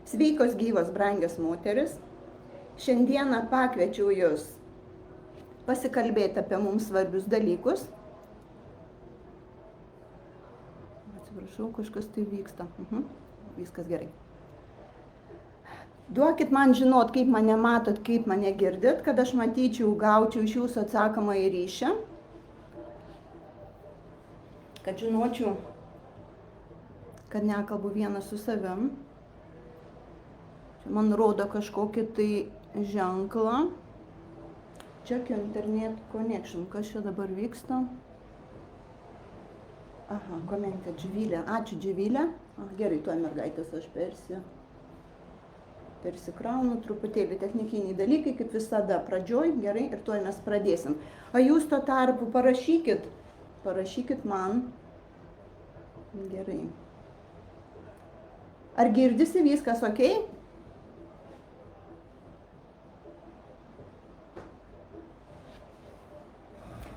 Sveikos, gyvos, brangios moteris. Šiandieną pakviečiau jūs pasikalbėti apie mums svarbius dalykus. Atsiprašau, kažkas tai vyksta. Viskas gerai. Duokit man žinot, kaip mane matot, kaip mane girdit, kad aš matyčiau, gaučiau iš jūsų atsakomąjį ryšį. Kad žinočiau, kad nekalbu vienas su savim. Man rodo kažkokį tai ženklą. Check internet connection. Kas čia dabar vyksta? Aha, komentė Dživilė. Ačiū Dživilė. Gerai, tuo mergaitės aš persikraunu truputėlį technikiniai dalykai, kaip visada pradžioj. Gerai, ir tuo mes pradėsim. O jūs tuo tarpu parašykit man. Gerai. Ar girdisi viskas ok?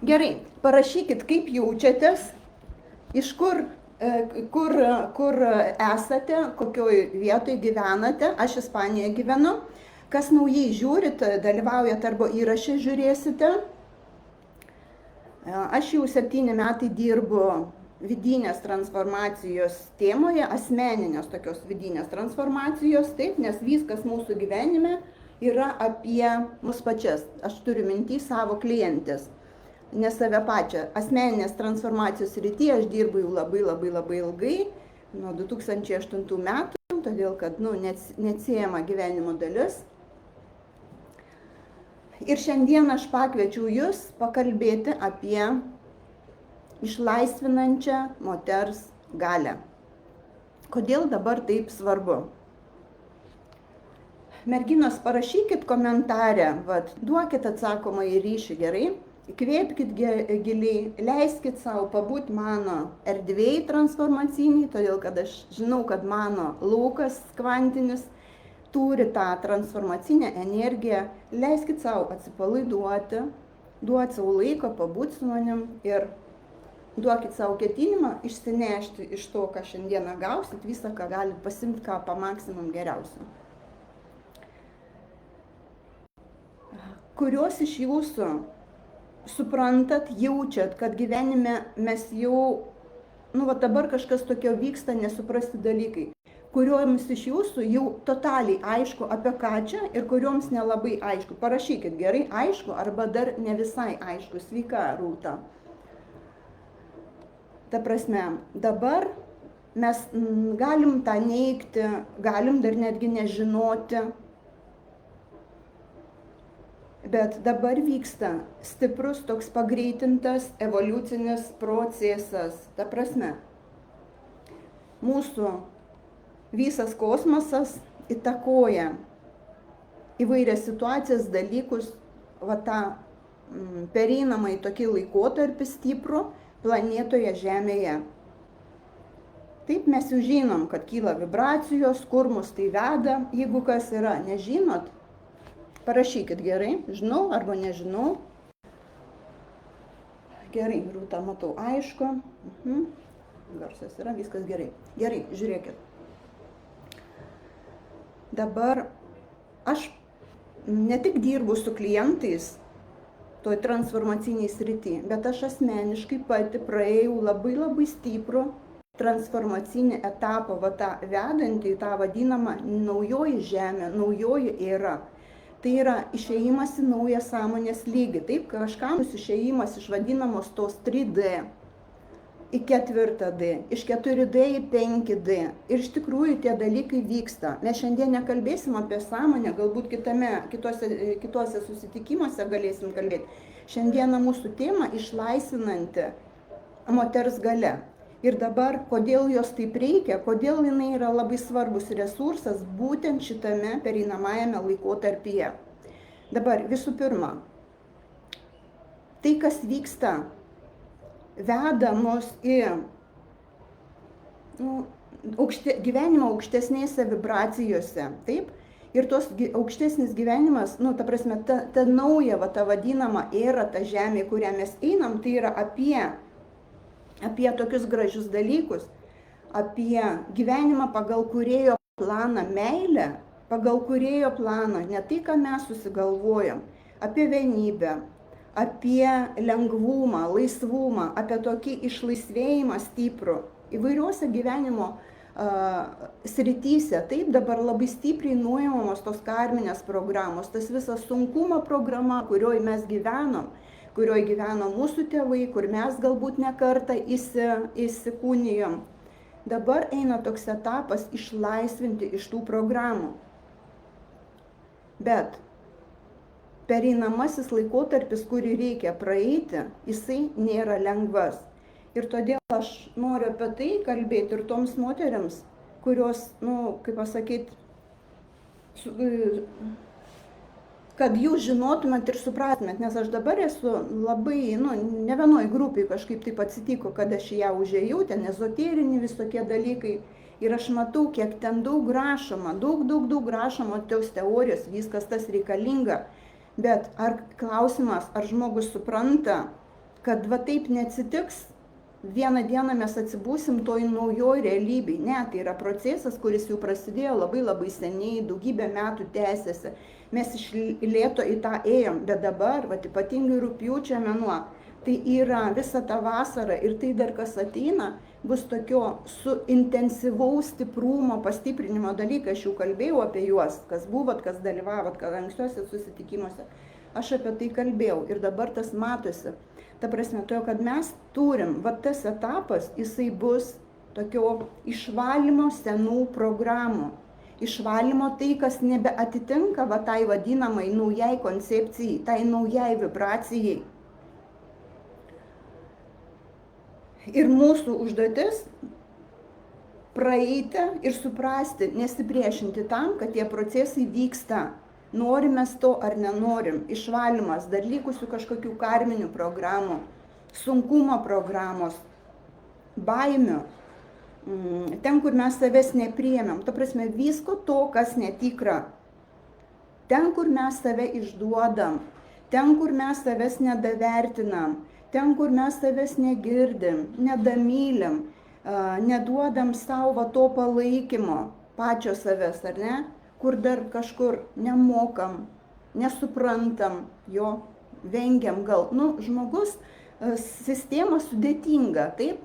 Gerai, parašykit, kaip jaučiatės, iš kur esate, kokioj vietoj gyvenate. Aš Ispanijoje gyvenu. Kas naujai žiūrit, dalyvaujat arba įrašę žiūrėsite. Aš jau 7 metai dirbu vidinės transformacijos temoje, asmeninės tokios vidinės transformacijos, taip, nes viskas mūsų gyvenime yra apie mus pačias. Aš turiu minty savo klientės. Ne save pačią. Asmeninės transformacijos srityje aš dirbu jau labai ilgai, nuo 2008 metų, todėl kad neatsiejama gyvenimo dalis. Ir šiandien aš pakviečiau jūs pakalbėti apie išlaisvinančią moters galią. Kodėl dabar taip svarbu? Merginos, parašykit komentarę, duokit atsakomąjį ryšį, gerai? Įkvėpkit giliai, leiskit savo pabūt mano erdvėj transformaciniai, todėl kad aš žinau, kad mano laukas kvantinis turi tą transformacinę energiją. Leiskit savo atsipalaiduoti, duoti savo laiko, pabūt su manim ir duokit savo ketinimą išsinešti iš to, ką šiandieną gausit, visą, ką galit pasimti, ką pa maksimum geriausio. Kurios iš jūsų suprantat, jaučiat, kad gyvenime mes jau, dabar kažkas tokio vyksta, nesuprasti dalykai, kurioms iš jūsų jau totaliai aišku, apie ką čia, ir kurioms nelabai aišku. Parašykit, gerai, aišku, arba dar ne visai aišku. Sveika, Rūta. Ta prasme, dabar mes galim tą neigti, galim dar netgi nežinoti, bet dabar vyksta stiprus toks pagreitintas evoliucinis procesas. Ta prasme, mūsų visas kosmosas įtakoja įvairias situacijas, dalykus, tą pereinamąjį tokį laikotarpį stiprų planetoje Žemėje. Taip mes jau žinom, kad kyla vibracijos, kur mus tai veda. Jeigu kas yra, nežinot, parašykit, gerai, žinau arba nežinau. Gerai, Rūta, matau, aišku. Garsas yra, viskas gerai. Gerai, žiūrėkit. Dabar aš ne tik dirbu su klientais toj transformaciniai srity, bet aš asmeniškai pati praėjau labai stiprų transformacinį etapą, tą vedantį, tą vadinamą naujoji žemė, naujoji era. Tai yra išėjimas į naują sąmonės lygį. Taip, kažkam išėjimas iš vadinamos tos 3D į 4D, iš 4D į 5D. Ir iš tikrųjų tie dalykai vyksta. Mes šiandien nekalbėsim apie sąmonę, galbūt kitose susitikimuose galėsim kalbėti. Šiandieną mūsų tema išlaisvinanti moters galia. Ir dabar, kodėl jos taip reikia, kodėl jinai yra labai svarbus resursas būtent šitame pereinamajame laikotarpyje. Dabar visų pirma, tai, kas vyksta, veda mus į gyvenimo aukštesnėse vibracijose, taip? Ir tos aukštesnis gyvenimas, ta prasme, ta nauja, ta vadinama era, ta žemė, kurią mes einam, tai yra apie tokius gražius dalykus, apie gyvenimą pagal kūrėjo planą meilę, pagal kūrėjo planą, ne tai, ką mes susigalvojam, apie vienybę, apie lengvumą, laisvumą, apie tokį išlaisvėjimą stiprų įvairiuose gyvenimo srityse. Taip dabar labai stipriai nuimamos tos karminės programos, tas visas sunkumo programa, kurioje mes gyvenom, kurioje gyveno mūsų tėvai, kur mes galbūt ne kartą įsikūnijom. Dabar eina toks etapas išlaisvinti iš tų programų. Bet pereinamasis laikotarpis, kurį reikia praeiti, jisai nėra lengvas. Ir todėl aš noriu apie tai kalbėti ir toms moteriams, kurios, kaip pasakyti, kad jūs žinotumėt ir supratumėt, nes aš dabar esu labai, ne vienoj grupiai kažkaip taip atsitiko, kad aš ją užėjau, ten ezoteriniai visokie dalykai. Ir aš matau, kiek ten daug rašoma, daug rašoma tos teorijos, viskas tas reikalinga. Bet ar klausimas, ar žmogus supranta, kad va taip neatsitiks, vieną dieną mes atsibūsim toj naujoj realybėj. Ne, tai yra procesas, kuris jau prasidėjo labai seniai, daugybę metų tęsiasi. Mes iš lėto į tą ėjom, bet dabar, ypatingai rugpjūčio mėnuo, tai yra visa ta vasara ir tai dar kas ateina, bus tokio su intensyvaus stiprumo pastiprinimo dalykai. Aš jau kalbėjau apie juos, kas buvot, kas dalyvavot, kad ankstiuose susitikimuose. Aš apie tai kalbėjau ir dabar tas matosi. Ta prasme, kad mes turim, tas etapas, jisai bus tokio išvalymo senų programų. Išvalymo tai, kas nebeatitinka tai vadinamai naujai koncepcijai, tai naujai vibracijai. Ir mūsų užduotis praeiti ir suprasti, nesipriešinti tam, kad tie procesai vyksta. Norim mes to ar nenorim. Išvalymas dar likusių kažkokių karminių programų, sunkumo programos, baimių. Ten, kur mes savęs nepriėmėm, ta prasme, visko to, kas netikra. Ten, kur mes save išduodam, ten, kur mes savęs nedavertinam, ten, kur mes savęs negirdim, nedamylim, neduodam savo to palaikymo, pačio savęs, ar ne? Kur dar kažkur nemokam, nesuprantam jo, vengiam gal. Žmogus, sistema sudėtinga, taip?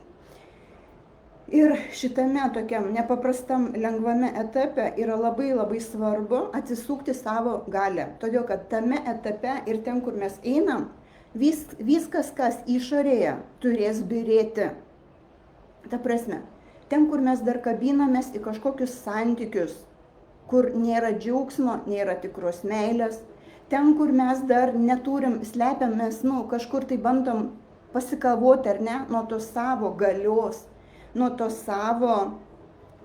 Ir šitame tokiam nepaprastam lengvame etape yra labai svarbu atsisukti savo galią. Todėl, kad tame etape ir ten, kur mes einam, viskas, kas išorėje, turės byrėti. Ta prasme, ten, kur mes dar kabinamės į kažkokius santykius, kur nėra džiaugsmo, nėra tikros meilės, ten, kur mes dar neturim, slepiamės, kažkur tai bandom pasikavoti, ar ne, nuo tos savo galios, nuo tos savo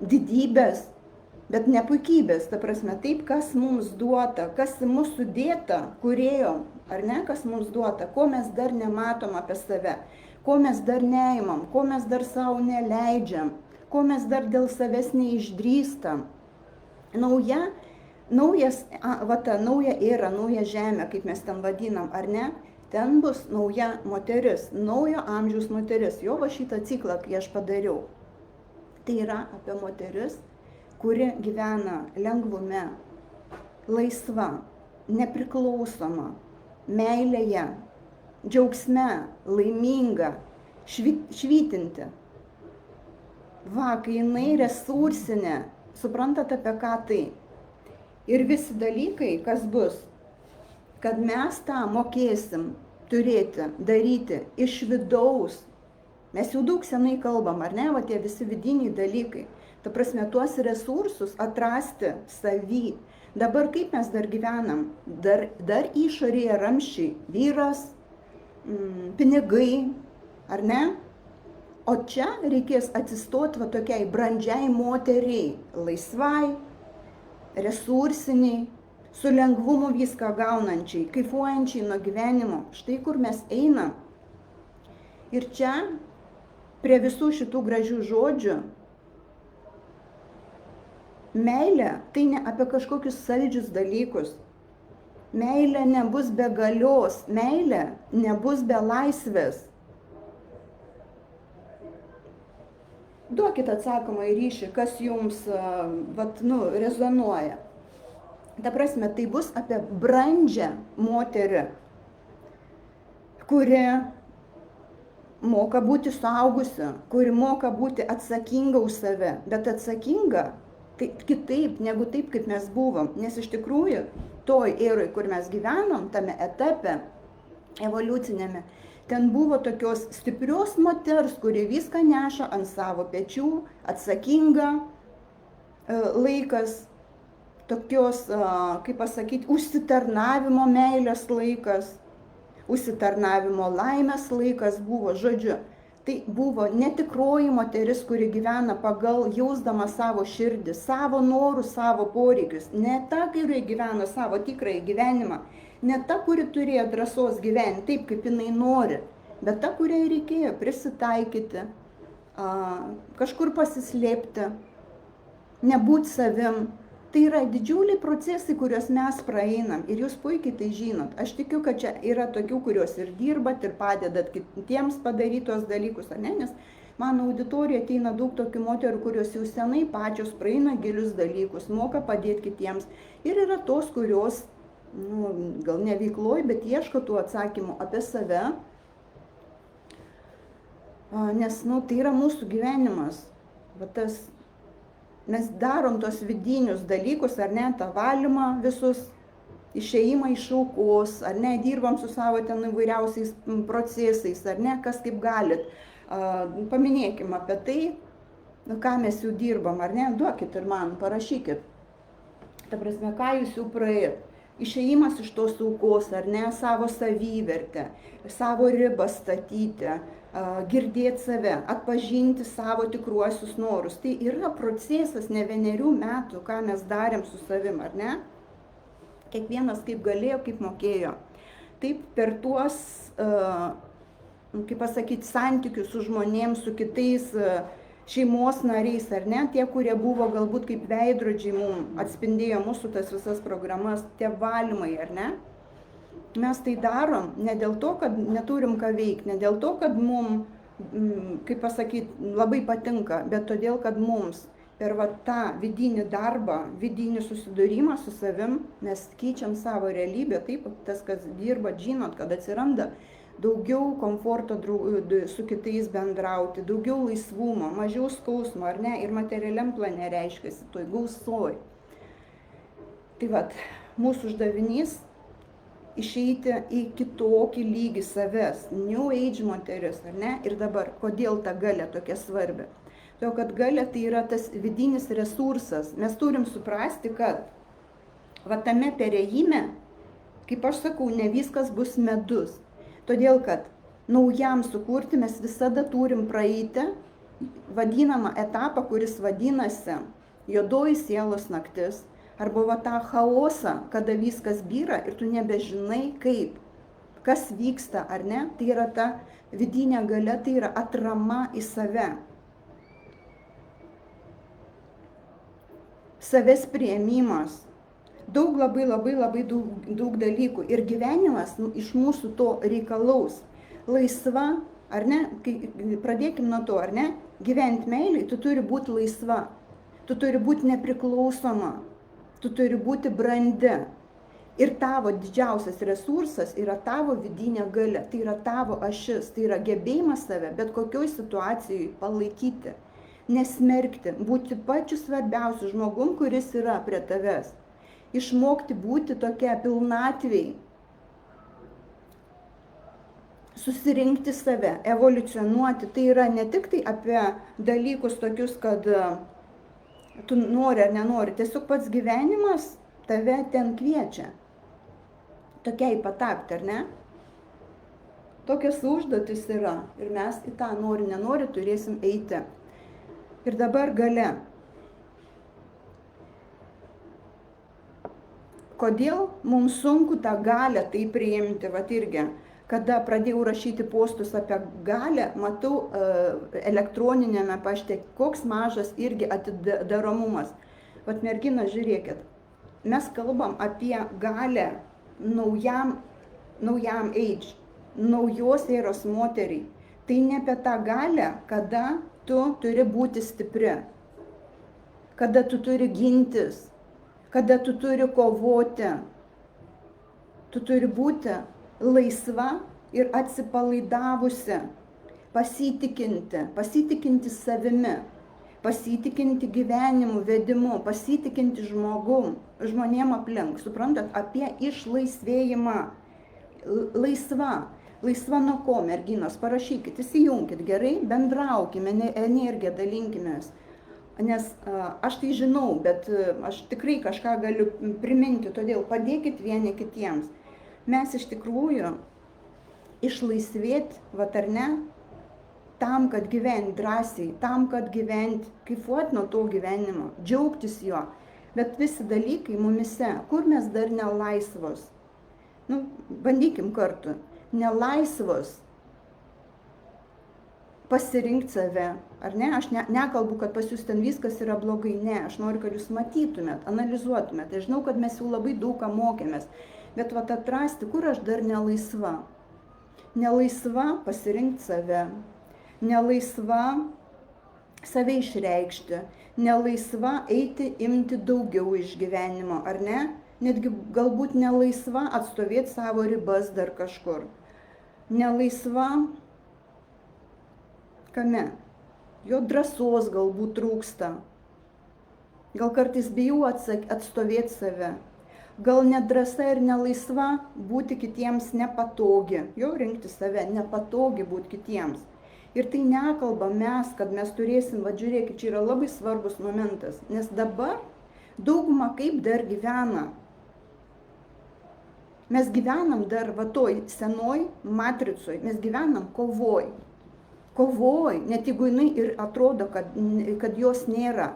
didybės, bet ne puikybės, ta prasme, taip, kas mums duota, kas mūsų dėta, kūrėjo, ar ne, kas mums duota, ko mes dar nematom apie save, ko mes dar neimam, ko mes dar savo neleidžiam, ko mes dar dėl savęs neišdrįstam. Nauja era, nauja žemė, kaip mes ten vadinam, ar ne, ten bus nauja moteris, naujo amžiaus moteris. Jo šitą ciklą, kai aš padariau, tai yra apie moteris, kuri gyvena lengvume, laisva, nepriklausoma, meilėje, džiaugsme, laiminga, švytinti. Kai jinai resursinė, suprantat apie ką tai? Ir visi dalykai, kas bus, kad mes tą mokėsim turėti, daryti iš vidaus. Mes jau daug senai kalbam, ar ne, tie visi vidiniai dalykai. Ta prasme, tuos resursus atrasti savy. Dabar kaip mes dar gyvenam? Dar išorėje ramščiai, vyras, pinigai, ar ne? O čia reikės atsistoti tokiai brandžiai moteriai, laisvai, resursiniai, su lengvumu viską gaunančiai, kaifuojančiai nuo gyvenimo. Štai kur mes einam. Ir čia, prie visų šitų gražių žodžių, meilė tai ne apie kažkokius saldžius dalykus. Meilė nebus be galios, meilė nebus be laisvės. duokit atsakomą į ryšį, kas jums rezonuoja. Ta prasme, tai bus apie brandžią moterį, kuri moka būti suaugusi, kuri moka būti atsakinga už save, bet atsakinga tai kitaip negu taip, kaip mes buvom. Nes iš tikrųjų, toj eroj, kur mes gyvenom, tame etape evoliucinėme, ten buvo tokios stiprios moters, kuri viską neša ant savo pečių, atsakinga laikas, tokios, kaip pasakyti, užsitarnavimo meilės laikas, užsitarnavimo laimės laikas buvo, žodžiu. Tai buvo netikroji moteris, kuri gyvena pagal jausdama savo širdį, savo norus, savo poreikius. Ne ta, kuri gyvena savo tikrąjį gyvenimą, ne ta, kuri turėjo drąsos gyventi taip, kaip jinai nori, bet ta, kuriai reikėjo prisitaikyti, kažkur pasislėpti, nebūti savim. Tai yra didžiuliai procesai, kuriuos mes praeinam ir jūs puikiai tai žinot. Aš tikiu, kad čia yra tokių, kurios ir dirbat, ir padedat kitiems padarytos dalykus, ar ne? Nes mano auditorija ateina daug tokių moterų, kurios jau senai pačios praeina gilius dalykus, moka padėti kitiems. Ir yra tos, kurios, gal ne veikloj, bet ieško tų atsakymų apie save. Nes, tai yra mūsų gyvenimas. Mes darom tos vidinius dalykus, ar ne, tą valymą visus, išėjimą iš aukos, ar ne, dirbam su savo ten įvairiausiais procesais, ar ne, kas kaip galit. Paminėkim apie tai, ką mes jau dirbam, ar ne, duokit ir man, parašykit. Ta prasme, ką jūs jau praėjot. Išėjimas iš tos aukos, ar ne, savo savivertę, savo ribą statyti, girdėti save, atpažinti savo tikruosius norus. Tai yra procesas ne vienerių metų, ką mes darėm su savim, ar ne? Kiekvienas kaip galėjo, kaip mokėjo. Taip per tuos, kaip pasakyti, santykius su žmonėms, su kitais šeimos nariais, ar ne? Tie, kurie buvo galbūt kaip veidrodžiai mums, atspindėjo mūsų tas visas programas, tie valymai, ar ne? Mes tai darom ne dėl to, kad neturim ką veikti, ne dėl to, kad mums, kaip pasakyti, labai patinka, bet todėl, kad mums per tą vidinį darbą, vidinį susidūrimą su savim, mes keičiam savo realybę, taip, tas, kas dirba, žinot, kad atsiranda daugiau komforto su kitais bendrauti, daugiau laisvumo, mažiau skausmo, ar ne, ir materialiam plane reiškiasi, toj gausoj. Tai mūsų uždavinys išeiti į kitokį lygį savęs, New Age moteris, ar ne? Ir dabar, kodėl ta galia tokia svarbi? Todėl, kad galia tai yra tas vidinis resursas. Mes turim suprasti, kad tame perėjime, kaip aš sakau, ne viskas bus medus. Todėl, kad naujam sukurti mes visada turim praeiti vadinamą etapą, kuris vadinasi juodoji sielos naktis. Arba tą chaosą, kada viskas byra ir tu nebežinai kaip, kas vyksta, ar ne, tai yra ta vidinė galia, tai yra atrama į save. Savęs priėmimas. Daug labai daug dalykų. Ir gyvenimas iš mūsų to reikalaus. Laisva, ar ne, pradėkim nuo to, ar ne, gyventi meiliai, tu turi būti laisva, tu turi būti nepriklausoma. Tu turi būti brandi. Ir tavo didžiausias resursas yra tavo vidinė galia, tai yra tavo ašis, tai yra gebėjimas save bet kokioj situacijai palaikyti, nesmerkti, būti pačiu svarbiausiu žmogum, kuris yra prie tavęs. Išmokti būti tokia pilnatviai, susirinkti save, evoliucionuoti. Tai yra ne tik tai apie dalykus tokius, kad tu nori ar nenori, tiesiog pats gyvenimas tave ten kviečia. Tokiai patapti, ar ne? Tokios užduotis yra ir mes į tą nori, nenori turėsim eiti. Ir dabar galia. Kodėl mums sunku tą galią tai priimti, irgi. Kada pradėjau rašyti postus apie galią, matau elektroninėme pašte, koks mažas irgi atidaromumas. Mergina, žiūrėkit, mes kalbam apie galią naujam age, naujos eros moteriai. Tai ne apie tą galią, kada tu turi būti stipri, kada tu turi gintis, kada tu turi kovoti. Tu turi būti laisva ir atsipalaidavusi, pasitikinti savimi, pasitikinti gyvenimu, vedimu, pasitikinti žmonėm aplink. Suprantat, apie išlaisvėjimą. Laisva nuo ko, merginos, parašykit, įsijunkit gerai, bendraukime, energiją dalinkimės. Nes aš tai žinau, bet aš tikrai kažką galiu priminti, todėl padėkit vieni kitiems. Mes iš tikrųjų išlaisvėti, vat ar ne, tam, kad gyventi drąsiai, tam, kad gyventi, kaifuoti nuo to gyvenimo, džiaugtis juo. Bet visi dalykai mumise, kur mes dar nelaisvos. Bandykim kartu. Nelaisvos pasirinkti save, ar ne? Aš nekalbu, kad pas jūs ten viskas yra blogai, ne, aš noriu, kad jūs matytumėt, analizuotumėt. Aš žinau, kad mes jau labai daug ką mokėmės, bet vat atrasti, kur aš dar nelaisva. Nelaisva pasirinkti save, nelaisva save išreikšti, nelaisva eiti, imti daugiau iš gyvenimo, ar ne? Netgi galbūt nelaisva atstovėti savo ribas dar kažkur. Nelaisva kame? Jo drąsos galbūt trūksta. Gal kartais bijau atstovėti save. Gal nedrąsa ir nelaisva būti kitiems nepatogi. Jo rinkti save, nepatogi būti kitiems. Ir tai nekalba mes, kad mes turėsim, žiūrėkit, čia yra labai svarbus momentas. Nes dabar dauguma kaip dar gyvena. Mes gyvenam dar toj senoj matricoj, mes gyvenam kovoj. Kovoj, net jeigu jinai ir atrodo, kad jos nėra.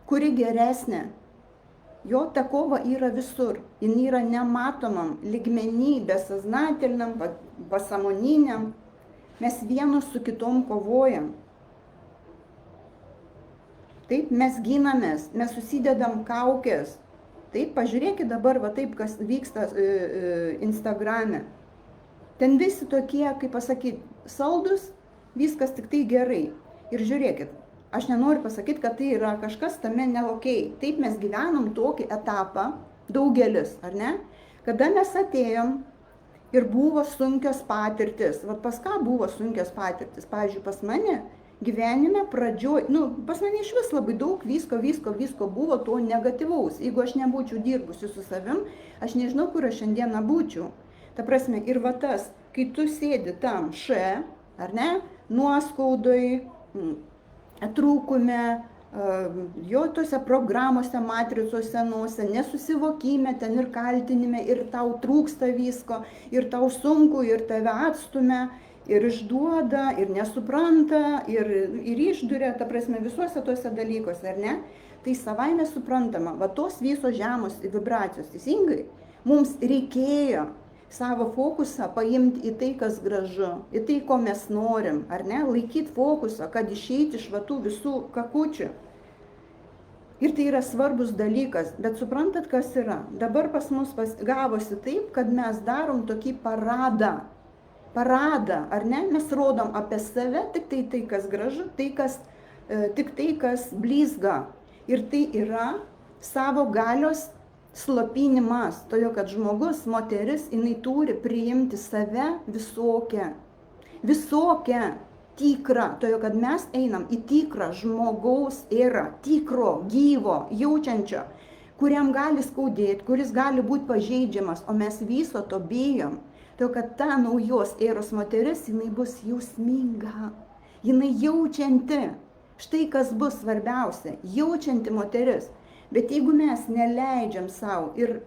Kuri geresnė? Jo ta kova yra visur. Jin yra nematomam lygmenį, besaznatelniam, pasąmoniniam. Mes vienus su kitom kovojam. Taip, mes ginamės, mes susidedam kaukės. Taip, pažiūrėkit dabar, taip, kas vyksta Instagrame. Ten visi tokie, kaip pasakyti, saldus, viskas tik tai gerai. Ir žiūrėkit, aš nenoriu pasakyti, kad tai yra kažkas tame neokei. Taip, mes gyvenam tokį etapą, daugelis, ar ne? Kada mes atėjom ir buvo sunkios patirtis. Pas ką buvo sunkios patirtis? Pavyzdžiui, pas mane gyvenime pradžioj, pas mane iš vis labai daug visko buvo to negatyvaus. Jeigu aš nebūčiau dirbusi su savim, aš nežinau, kur aš šiandieną būčiau. Ta prasme, ir tas, kai tu sėdi tam ar ne, nuoskaudoj, trūkume, jo tose programuose, matricose senose, nesusivokime ten ir kaltinime, ir tau trūksta visko, ir tau sunku, ir tave atstumia, ir išduoda, ir nesupranta, ir išduria, ta prasme, visuose tuose dalykuose, ar ne? Tai savaime suprantama, tos visos žemos vibracijos, teisingai, mums reikėjo savo fokusą paimti į tai, kas gražu, į tai, ko mes norim, ar ne? Laikyti fokusą, kad išeiti iš tų visų kakučių. Ir tai yra svarbus dalykas, bet suprantat, kas yra? Dabar pas mus gavosi taip, kad mes darom tokį paradą, ar ne? Mes rodom apie save tik tai, kas gražu, tik tai, kas blizga. Ir tai yra savo galios slopinimas, todėl kad žmogus, moteris, jinai turi priimti save visokią, tikrą, todėl kad mes einam į tikrą žmogaus erą, tikro, gyvo, jaučiančio, kuriam gali skaudėti, kuris gali būti pažeidžiamas, o mes viso to bijom. Todėl kad ta naujos eros moteris, jinai bus jausminga, jinai jaučianti. Štai kas bus svarbiausia, jaučianti moteris. Bet jeigu mes neleidžiam savo ir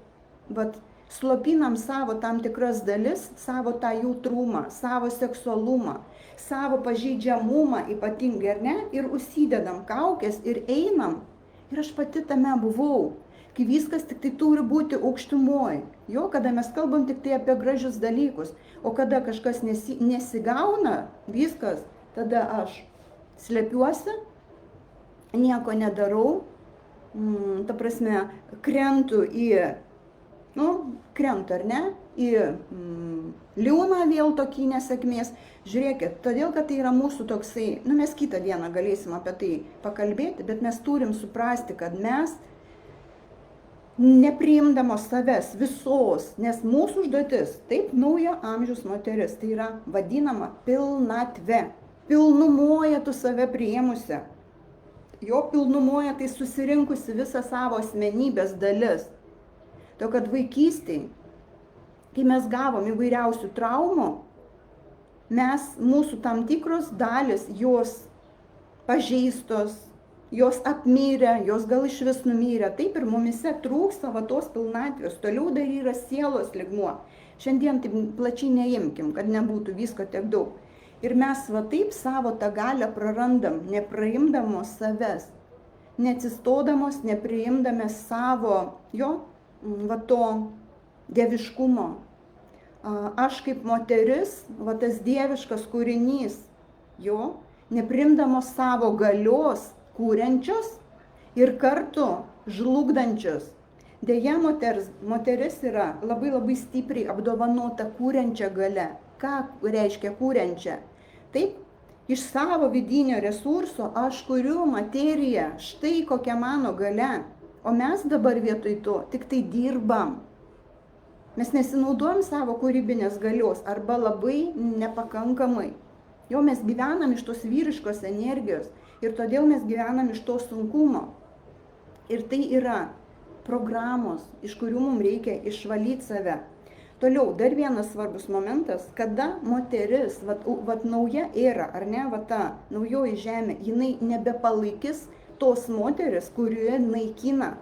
slopinam savo tam tikras dalis, savo tą jautrumą, savo seksualumą, savo pažeidžiamumą ypatingai, ar ne, ir užsidedam kaukės ir einam, ir aš pati tame buvau, kai viskas tik tai turi būti aukštumoj, jo, kada mes kalbam tik tai apie gražius dalykus, o kada kažkas nesigauna, viskas, tada aš slepiuosi, nieko nedarau, ta prasme, krentu į krenta, ar ne, į liūną vėl tokį nesėkmės. Žiūrėkit, todėl, kad tai yra mūsų toksai, mes kitą dieną galėsim apie tai pakalbėti, bet mes turim suprasti, kad mes nepriimdamos savęs visos, nes mūsų užduotis, taip naujo amžiaus moteris, tai yra vadinama pilnatve. Pilnumoje tu save priėmusi. Jo pilnumoje tai susirinkusi visą savo asmenybės dalis. To, kad vaikystėje, kai mes gavom įvairiausių traumų, mūsų tam tikros dalis, jos pažeistos, jos apmyrė, jos gal iš vis numyrė. Taip ir mumise trūksta tos pilnatvės. Toliau dar yra sielos lygmuo. Šiandien taip plačiai neimkim, kad nebūtų visko tiek daug. Ir mes taip savo tą galią prarandam, nepraimdamos savęs, neatsistodamos, nepriimdamos savo to dieviškumo. Aš kaip moteris, tas dieviškas kūrinys, neprimdamos savo galios, kūrenčios ir kartu žlugdančios. Deja, moteris yra labai labai stipriai apdovanota kūrenčia galia. Ką reiškia kūrenčia? Taip, iš savo vidinio resurso aš kuriu materiją, štai kokia mano galia. O mes dabar vietoj to tik tai dirbam. Mes nesinaudojam savo kūrybinės galios arba labai nepakankamai. Mes gyvenam iš tos vyriškos energijos ir todėl mes gyvenam iš to sunkumo. Ir tai yra programos, iš kurių mums reikia išvalyti save. Toliau, dar vienas svarbus momentas, kada moteris, nauja era, ar ne, ta naujoji žemė, jinai nebepalaikys tos moteris, kuri naikina.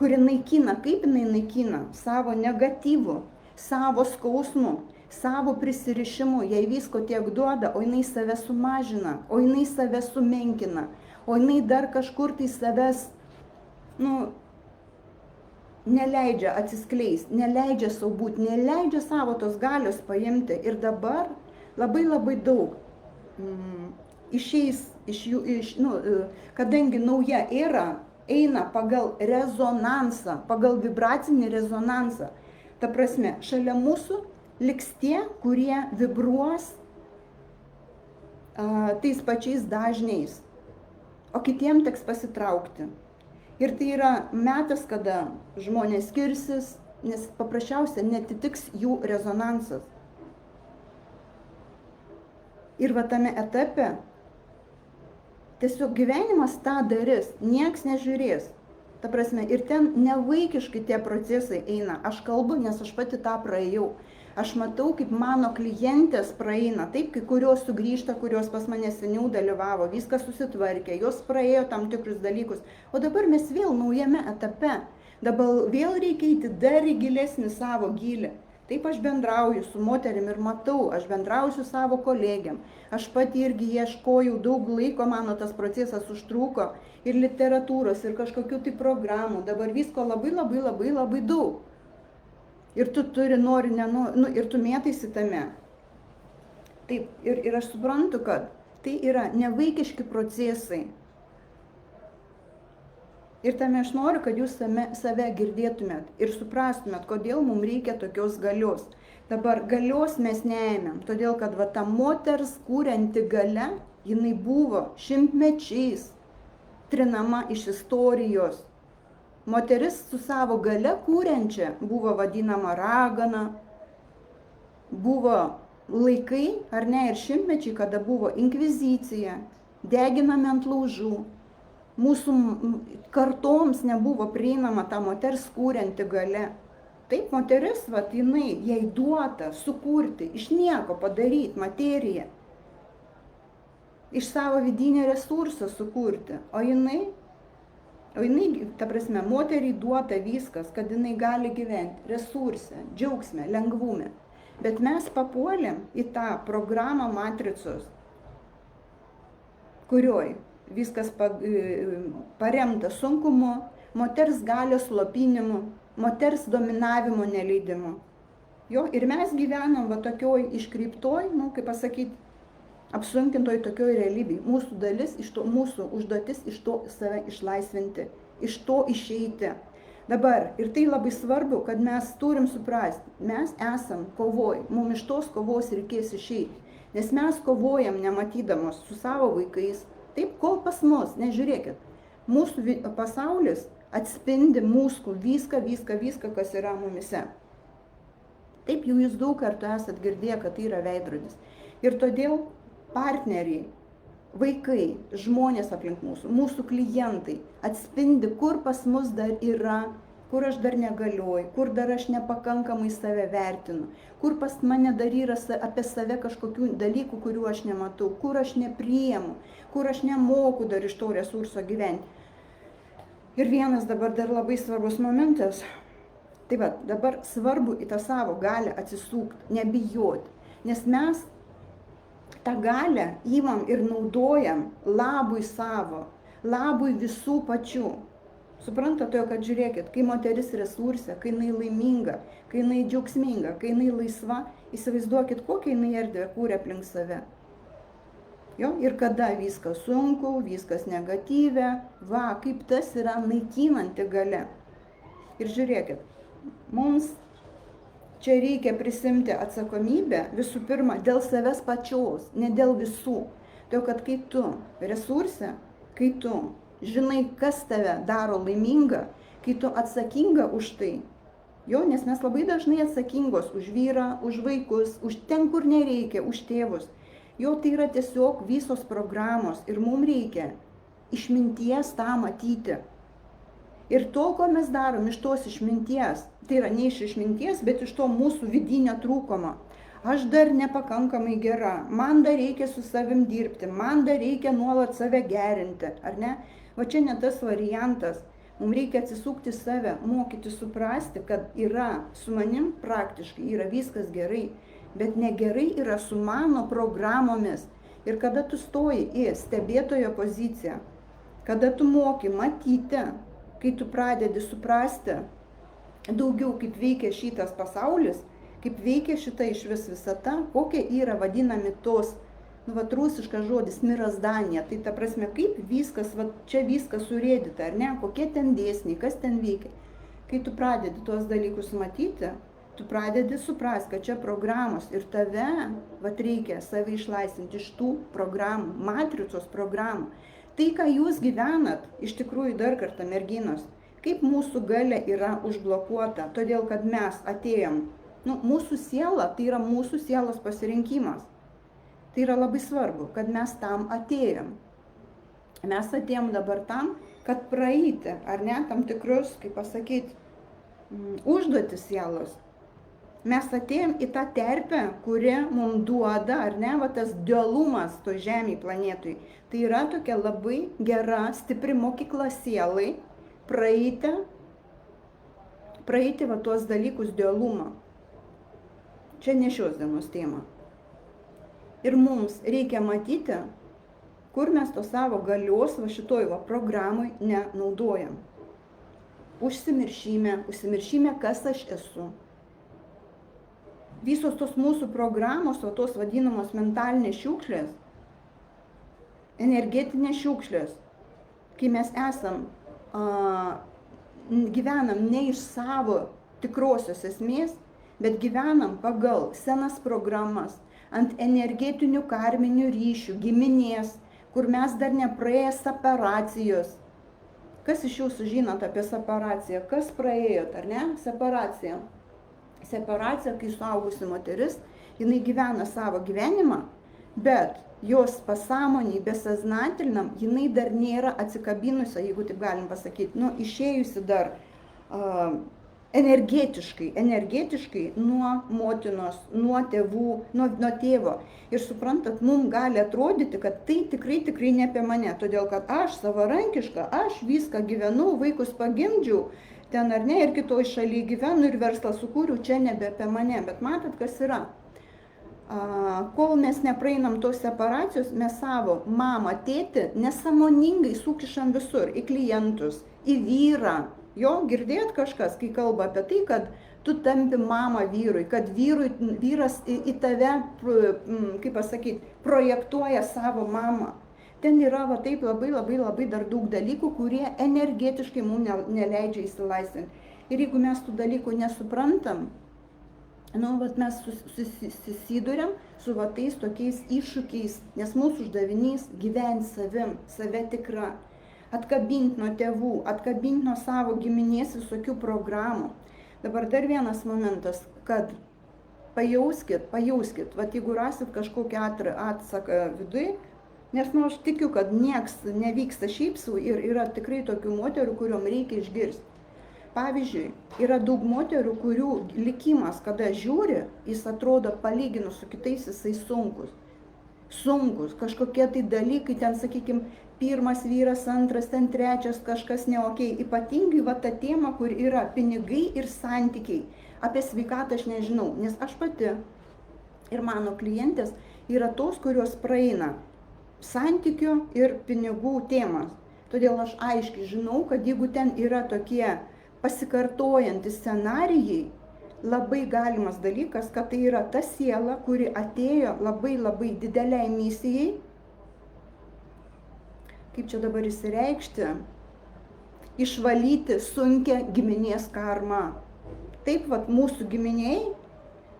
Kaip jinai naikina? Savo negatyvų, savo skausmų, savo prisirišimu, jai visko tiek duoda, o jinai save sumažina, o jinai save sumenkina, o jinai dar kažkur tai savęs, neleidžia atsiskleisti, neleidžia savo būti, neleidžia savo tos galios paimti. Ir dabar labai labai daug išeis iš jų, kadangi nauja era eina pagal rezonansą, pagal vibracinį rezonansą. Ta prasme, šalia mūsų liks tie, kurie vibruos tais pačiais dažniais, o kitiem teks pasitraukti. Ir tai yra metas, kada žmonės skirsis, nes paprasčiausiai netitiks jų rezonansas. Ir tame etape tiesiog gyvenimas tą darys, nieks nežiūrės. Ta prasme, ir ten nevaikiškai tie procesai eina. Aš kalbu, nes aš pati tą praėjau. Aš matau, kaip mano klientės praeina, taip, kai kurios sugrįžta, kurios pas mane seniau dalyvavo, viskas susitvarkė, jos praėjo tam tikrus dalykus. O dabar mes vėl naujame etape. Dabar vėl reikia eiti dar į gilesnį savo gilį. Taip aš bendrauju su moterim ir matau, aš bendrauju su savo kolegiam. Aš pati irgi ieškojau, daug laiko mano tas procesas užtruko. Ir literatūros, ir kažkokių tai programų. Dabar visko labai labai labai labai daug. Ir tu ir tu mėtaisi tame. Taip, ir aš suprantu, kad tai yra nevaikiški procesai. Ir tame aš noriu, kad jūs save girdėtumėt ir suprastumėt, kodėl mums reikia tokios galios. Dabar galios mes neėmėm, todėl kad ta moters kūrenti galia, jinai buvo šimtmečiais trinama iš istorijos. Moteris su savo galia kūrenčia buvo vadinama ragana, buvo laikai, ar ne, ir šimtmečiai, kada buvo inkvizicija, deginami ant laužų. Mūsų kartoms nebuvo prieinama ta moters kūrenti galia. Taip, moteris, jinai, jai duota sukurti, iš nieko padaryti materiją, iš savo vidinio resurso sukurti, o jinai, ta prasme, moteriai duota viskas, kad jinai gali gyventi resurse, džiaugsme, lengvume. Bet mes papuolėm į tą programą matricos, kurioj viskas paremta sunkumu, moters galios slopinimu, moters dominavimo neleidimu. Ir mes gyvenam tokioj iškreiptoj, kaip pasakyti, apsunkintoj tokioj realybėj. Mūsų dalis, mūsų užduotis iš to save išlaisvinti, iš to išeiti. Dabar, ir tai labai svarbu, kad mes turim suprasti, mes esam kovoj, mums iš tos kovos reikės išeiti, nes mes kovojam nematydamos su savo vaikais, taip, kol pas mus, nežiūrėkit, mūsų pasaulis atspindi mūsų viską, kas yra mumise. Taip, jau jūs daug kartų esat girdėję, kad tai yra veidrodis. Ir todėl partneriai, vaikai, žmonės aplink mūsų klientai atspindi, kur pas mus dar yra, kur aš dar negalioju, kur dar aš nepakankamai save vertinu, kur pas mane dar yra apie save kažkokių dalykų, kurių aš nematau, kur aš nepriimu, kur aš nemoku dar iš to resurso gyventi. Ir vienas dabar dar labai svarbus momentas. Tai va, dabar svarbu į tą savo galią atsisukti, nebijoti, nes mes tą galią įmam ir naudojam labui savo, labui visų pačių. Suprantate, kad žiūrėkit, kai moteris resurse, kai jinai laiminga, kai jinai džiaugsminga, kai jinai laisva, įsivaizduokit, kokią jinai erdvę kūrė aplink save. Jo, ir kada viskas sunku, viskas negatyvė, va, kaip tas yra naikinanti galia. Ir žiūrėkit, mums čia reikia prisimti atsakomybę visų pirma dėl savęs pačios, ne dėl visų. Todėl, kad kai tu resurse, kai tu žinai, kas tave daro laimingą, kai tu atsakinga už tai, jo, nes mes labai dažnai atsakingos už vyrą, už vaikus, už ten, kur nereikia, už tėvus. Jo, tai yra tiesiog visos programos ir mums reikia išminties tą matyti. Ir to, ko mes darom iš tos išminties, tai yra ne iš išminties, bet iš to mūsų vidinio trūkumo. Aš dar nepakankamai gera, man dar reikia su savim dirbti, man dar reikia nuolat save gerinti, ar ne? Va čia ne tas variantas. Mums reikia atsisukti save, mokyti suprasti, kad yra su manim praktiškai, yra viskas gerai, bet negerai yra su mano programomis. Ir kada tu stoji į stebėtojo poziciją, kada tu moki matyti, kai tu pradedi suprasti daugiau, kaip veikia šitas pasaulis, kaip veikia šita išvis visata, kokia yra vadinami tos, rusiškas žodis, mirazdanija, tai ta prasme, kaip viskas, čia viskas surėdyta, ar ne, kokie ten dėsniai, kas ten veikia. Kai tu pradedi tuos dalykus matyti, tu pradedi suprasti, kad čia programos ir tave, reikia save išlaisvinti iš tų programų, matricos programų. Tai, ką jūs gyvenat, iš tikrųjų dar kartą merginos, kaip mūsų galia yra užblokuota, todėl kad mes atėjom, mūsų siela, tai yra mūsų sielos pasirinkimas. Tai yra labai svarbu, kad mes tam atėjom. Mes atėjom dabar tam, kad praeiti, ar ne, tam tikrus, kaip pasakyti, užduotis sielos. Mes atėjom į tą terpę, kuri mums duoda, ar ne, tas dualumas to žemėj planetui. Tai yra tokia labai gera, stipri mokykla sielai praeiti tuos dalykus dualumą. Čia ne šios dienos tema. Ir mums reikia matyti, kur mes to savo galios šitoj programoj nenaudojam. Užsimiršime, kas aš esu. Visos tos mūsų programos, tos vadinamos mentalinės šiukšlės, energetinės šiukšlės, kai mes gyvenam ne iš savo tikrosios esmės, bet gyvenam pagal senas programas, ant energetinių karminių ryšių, giminės, kur mes dar nepraėję separacijos. Kas iš jūsų žinot apie separaciją? Kas praėjot, ar ne? Separacija, kai suaugusi moteris, jinai gyvena savo gyvenimą, bet jos pasąmonėj, besaznatelinam, jinai dar nėra atsikabinusi, jeigu taip galim pasakyti, išėjusi dar energetiškai nuo motinos, nuo tėvų, nuo tėvo. Ir suprantat, mums gali atrodyti, kad tai tikrai ne apie mane, todėl kad aš savarankiška, aš viską gyvenu, vaikus pagimdžiau, ten ar ne, ir kitoj šalyje gyvenu ir verslą sukūriau, čia nebe apie mane, bet matot, kas yra. Kol mes nepraeinam tos separacijos, mes savo mamą, tėtį nesąmoningai sukišam visur, į klientus, į vyrą. Jo, girdėjot kažkas, kai kalba apie tai, kad tu tampi mamą vyrui, kad vyras į tave, kaip pasakyti, projektuoja savo mamą. ten yra va taip labai dar daug dalykų, kurie energetiškai mums neleidžia įsilaisvinti. Ir jeigu mes tų dalykų nesuprantam, vat mes susiduriam su va tais tokiais iššūkiais, nes mūsų uždavinys gyventi savim, save tikra, atkabinti nuo tėvų, atkabinti nuo savo giminės visokių programų. Dabar dar vienas momentas, kad pajauskit, vat jeigu rasit kažkokią atsaką vidui, nes aš tikiu, kad nieks nevyksta šiaip sau ir yra tikrai tokių moterų, kuriuom reikia išgirsti. Pavyzdžiui, yra daug moterų, kurių likimas, kada žiūri, jis atrodo palyginus su kitais, jisai sunkus, kažkokie tai dalykai, ten, sakykime, pirmas vyras, antras, ten trečias, kažkas neokiai. Ypatingai va ta tema, kur yra pinigai ir santykiai. Apie sveikatą aš nežinau, nes aš pati ir mano klientės yra tos, kurios praeina santykių ir pinigų temas. Todėl aš aiškiai žinau, kad jeigu ten yra tokie pasikartojantys scenarijai, labai galimas dalykas, kad tai yra ta siela, kuri atėjo labai dideliai misijai, kaip čia dabar įsireikšti, išvalyti sunkią giminės karmą. Taip, vat mūsų giminiai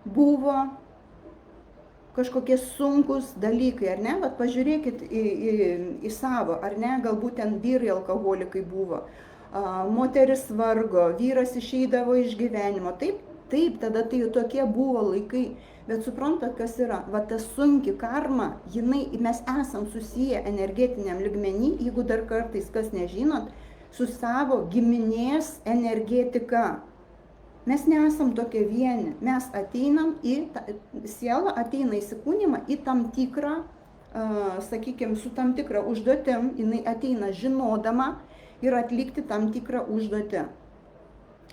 buvo kažkokie sunkus dalykai, ar ne? Vat pažiūrėkit į savo, ar ne? Galbūt ten vyrai alkoholikai buvo, moteris vargo, vyras išeidavo iš gyvenimo. Taip, tada tai tokie buvo laikai. Bet suprantat, kas yra? Va ta sunki karma, mes esam susiję energetiniam lygmenį, jeigu dar kartais, kas nežinot, su savo giminės energetika. Mes nesam tokie vieni. Mes ateinam siela ateina įsikūnimą į tam tikrą, sakykime, su tam tikrą užduotim, jinai ateina žinodama ir atlikti tam tikrą užduotį.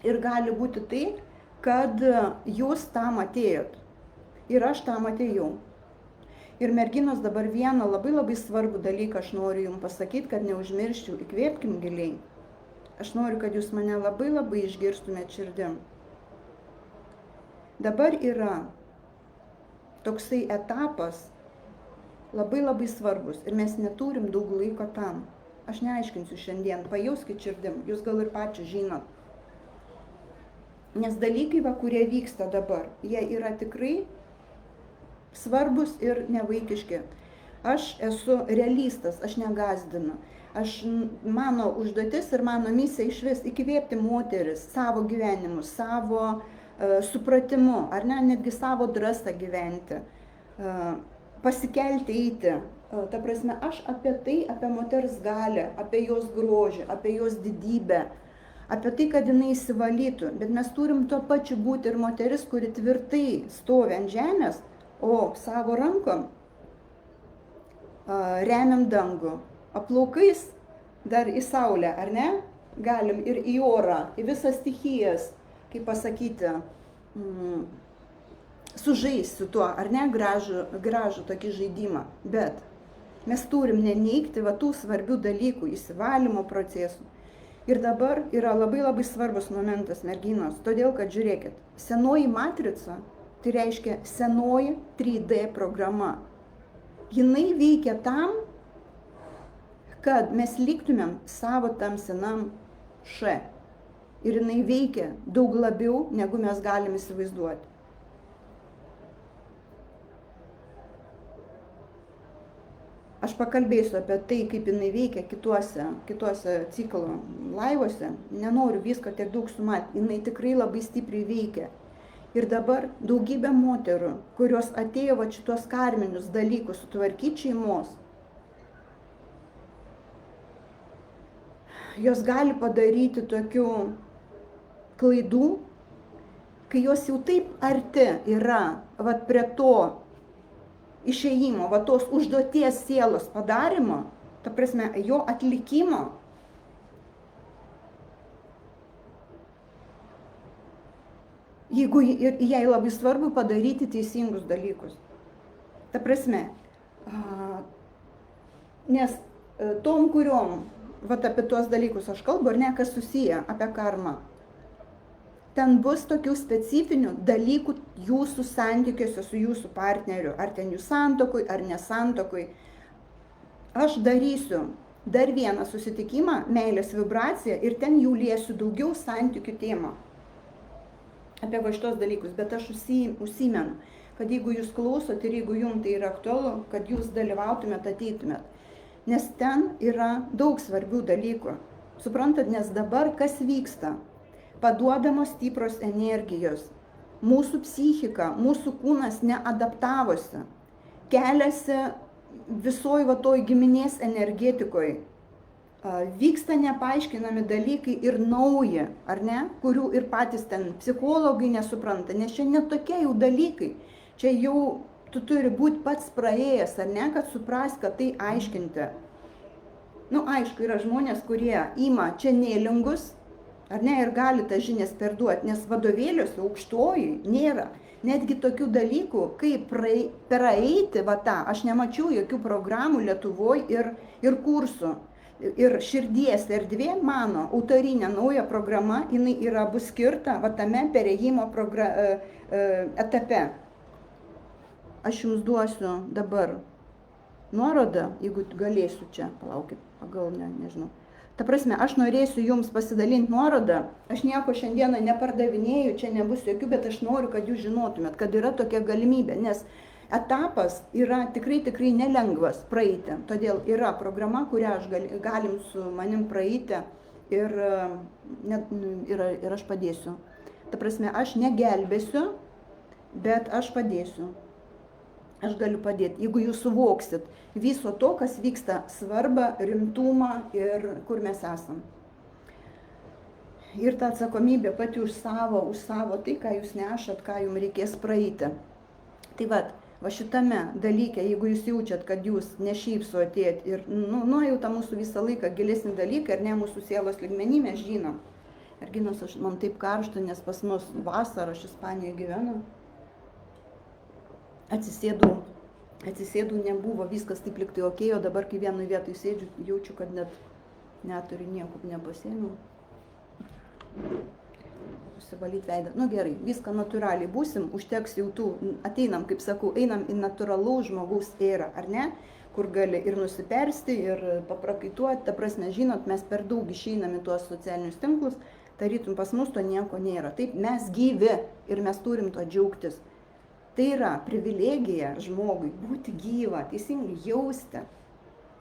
Ir gali būti tai, kad jūs tam atėjot. Ir aš tam atėjau. Ir merginos, dabar vieną labai svarbų dalyką aš noriu jums pasakyti, kad neužmirščiau. Įkvėpkim giliai. Aš noriu, kad jūs mane labai išgirstumėt širdim. Dabar yra toksai etapas labai svarbus ir mes neturim daug laiko tam. Aš neaiškinsiu šiandien, pajauskit širdim, jūs gal ir pačią žinot. Nes dalykai, kurie vyksta dabar, jie yra tikrai svarbus ir nevaikiški. Aš esu realistas, aš negazdinu. Mano užduotis ir mano misija išvis įkvėpti moteris savo gyvenimu, savo supratimu, ar ne, netgi savo drąsą gyventi, pasikelti, eiti. Ta prasme, aš apie tai, apie moters galią, apie jos grožį, apie jos didybę, apie tai, kad jinai įsivalytų. Bet mes turim tuo pačiu būti ir moteris, kuri tvirtai stovi ant žemės, o savo rankom remiam dangų. Aplaukais dar į saulę, ar ne? Galim ir į orą, į visas stichijas, kaip pasakyti, sužaisti su tuo, ar ne, gražų tokį žaidimą. Bet mes turim neneigti tų svarbių dalykų, įsivalymo procesų. Ir dabar yra labai svarbus momentas, merginos, todėl, kad žiūrėkit, senoji matrica, tai reiškia senoji 3D programa. Jinai veikia tam, kad mes liktumėm savo tam senam š. Ir jinai veikia daug labiau, negu mes galim įsivaizduoti. Aš pakalbėsiu apie tai, kaip jinai veikia kituose ciklo laivuose. Nenoriu visko tiek daug sumatyti. Jinai tikrai labai stipriai veikia. Ir dabar daugybė moterų, kurios atėjo šitos karminius dalykus sutvarkyti šeimos, jos gali padaryti tokių klaidų, kai jos jau taip arti yra prie to išėjimo, tos užduoties sielos padarimo, ta prasme, jo atlikimo. Jeigu jai labai svarbu padaryti teisingus dalykus. Ta prasme, nes tom, kuriom apie tuos dalykus aš kalbu, ar ne, kas susiję apie karmą, ten bus tokių specifinių dalykų jūsų santykiuose su jūsų partneriu, ar ten jų santokui, ar nesantokui. aš darysiu dar vieną susitikimą, meilės vibraciją, ir ten jų liesiu daugiau santykių temą. Apie va šitos dalykus, bet aš užsimenu, kad jeigu jūs klausot ir jeigu jums tai yra aktualu, kad jūs dalyvautumėt, ateitumėt. Nes ten yra daug svarbių dalykų. Suprantat, nes dabar kas vyksta? Paduodamos stipros energijos. Mūsų psichika, mūsų kūnas neadaptavosi. Keliasi visoj va toj giminės energetikoje. Vyksta nepaaiškinami dalykai ir nauji, ar ne, kurių ir patys ten psichologai nesupranta, nes čia ne tokie jau dalykai. Čia jau tu turi būti pats praėjęs, ar ne, kad supras, kad tai aiškinti. Nu, aišku, yra žmonės, kurie ima čia nėlingus, ar ne, ir gali tas žinias perduoti, nes vadovėliuose aukštojui nėra. Netgi tokių dalykų, kaip praeiti va tą, aš nemačiau jokių programų Lietuvoje ir kursų. Ir širdies erdvė mano autorinė nauja programa, jinai bus skirta va tame perėjimo etape. Aš jums duosiu dabar nuorodą, jeigu galėsiu čia, palaukit, pagal nežinau. Ta prasme, aš norėsiu jums pasidalinti nuorodą, aš nieko šiandieną nepardavinėju, čia nebus jokių, bet aš noriu, kad jūs žinotumėt, kad yra tokia galimybė, nes etapas yra tikrai nelengvas praeiti. Todėl yra programa, kurią galim su manim praeiti ir aš padėsiu. Ta prasme, aš negelbėsiu, bet aš padėsiu. Aš galiu padėti, jeigu jūs suvoksit viso to, kas vyksta, svarbą, rimtumą ir kur mes esam. Ir ta atsakomybė pati už savo tai, ką jūs nešat, ką jums reikės praeiti. Tai va šitame dalyke, jeigu jūs jaučiat, kad jūs ne šiaip su atėjat ir nuojauta mūsų visą laiką gilesnį dalyką, ir ne mūsų sielos lygmenį mes žinom. Merginos, man taip karšta, nes pas mus vasarą, aš Ispanijoje gyvenu. Atsisėdau, nebuvo, viskas taip liktai ok, o dabar, kai vienoje vietoje sėdžiu, jaučiu, kad neturiu nieko, nepasėmiau. Užsivalyti veidą. Nu gerai, viską natūraliai būsim, užteks jau tų, ateinam, kaip sakau, einam į natūralaus žmogaus erą, ar ne? Kur gali ir nusipersti, ir paprakaituoti, ta prasme, žinot, mes per daug išeinam į tuos socialinius tinklus, tarytum pas mus to nieko nėra. Taip, mes gyvi ir mes turim to džiaugtis. Tai yra privilegija žmogui būti gyvą, teisingai jausti.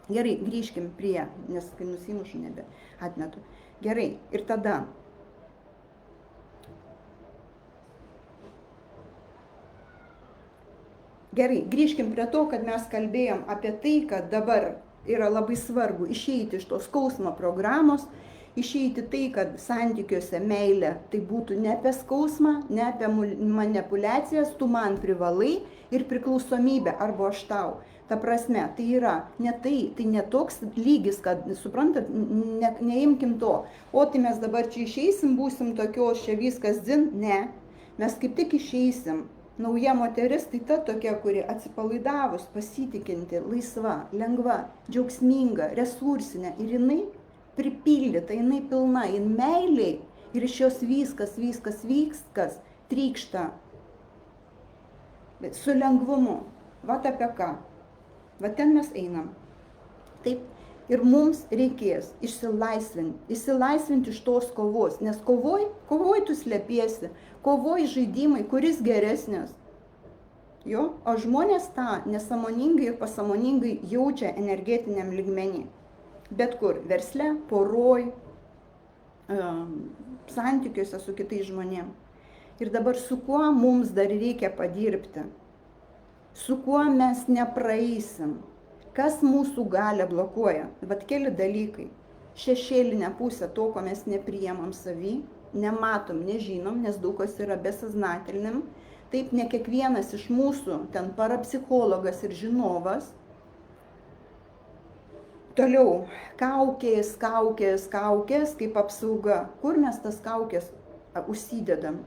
Gerai, grįžkim prie, nes kai nusimušu nebe atmetu. Gerai, ir tada. Gerai, grįžkim prie to, kad mes kalbėjom apie tai, kad dabar yra labai svarbu išeiti iš tos skausmo programos, išeiti tai, kad santykiuose meilė tai būtų ne apie skausmą, ne apie manipulacijas, tu man privalai, ir priklausomybė arba aš tau. Ta prasme, tai yra ne tai ne toks lygis, kad, suprantat, neimkim to. O tai mes dabar čia išeisim, būsim tokios, čia viskas dzin, ne. Mes kaip tik išeisim. Nauja moteris tai ta tokia, kuri atsipalaidavus, pasitikinti, laisva, lengva, džiaugsminga, resursinė, ir jinai pripildyta, jinai pilna, jinai meiliai, ir iš jos viskas trykšta su lengvumu. Vat apie ką. Va ten mes einam. Taip, ir mums reikės išsilaisvinti iš tos kovos, nes kovoj tu slepiesi, kovoj žaidimai, kuris geresnis. Jo, o žmonės tą nesąmoningai ir pasąmoningai jaučia energetiniam lygmenį. Bet kur, versle, poroj, santykiuose su kitais žmonėm. Ir dabar su kuo mums dar reikia padirbti? Su kuo mes nepraeisim? Kas mūsų galią blokuoja? Vat keli dalykai. Šešėlinė pusė to, ko mes nepriimam savy, nematom, nežinom, nes daug kas yra besaznatelniam. Taip, ne kiekvienas iš mūsų, ten parapsichologas ir žinovas. Toliau, kaukės, kaip apsauga. Kur mes tas kaukės užsidedam?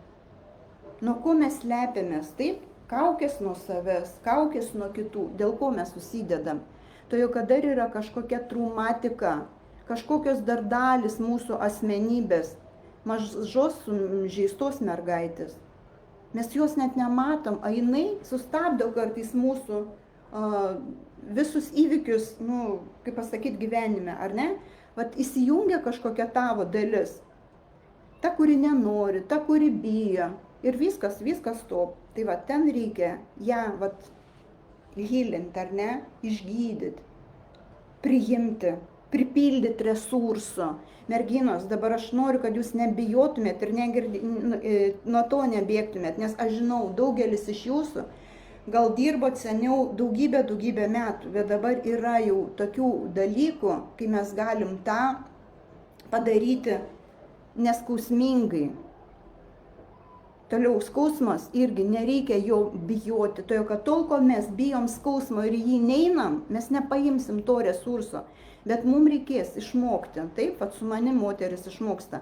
Nuo ko mes slepiamės? Taip, kaukės nuo savęs, kaukės nuo kitų. Dėl ko mes užsidedam? Todėl, kad dar yra kažkokia traumatika, kažkokios dar dalis mūsų asmenybės, mažos sužeistos mergaitės. Mes jos net nematom, o jinai sustabdo kartais mūsų visus įvykius, nu, kaip pasakyti, gyvenime, ar ne? Vat įsijungia kažkokia tavo dalis. Ta, kuri nenori, ta, kuri bijo. Ir viskas stop. Tai va, ten reikia ją, vat, healinti, ar ne? Išgydyti, priimti, pripildyti resurso. Merginos, dabar aš noriu, kad jūs nebijotumėt ir nuo to nebėgtumėt, nes aš žinau, daugelis iš jūsų gal dirbot seniau daugybę metų, bet dabar yra jau tokių dalykų, kai mes galim tą padaryti neskausmingai. Toliau skausmas irgi nereikia jo bijoti, todėl kad tol, kol mes bijom skausmo ir jį neinam, mes nepaimsim to resurso. Bet mums reikės išmokti, taip, vat su manim moteris išmoksta,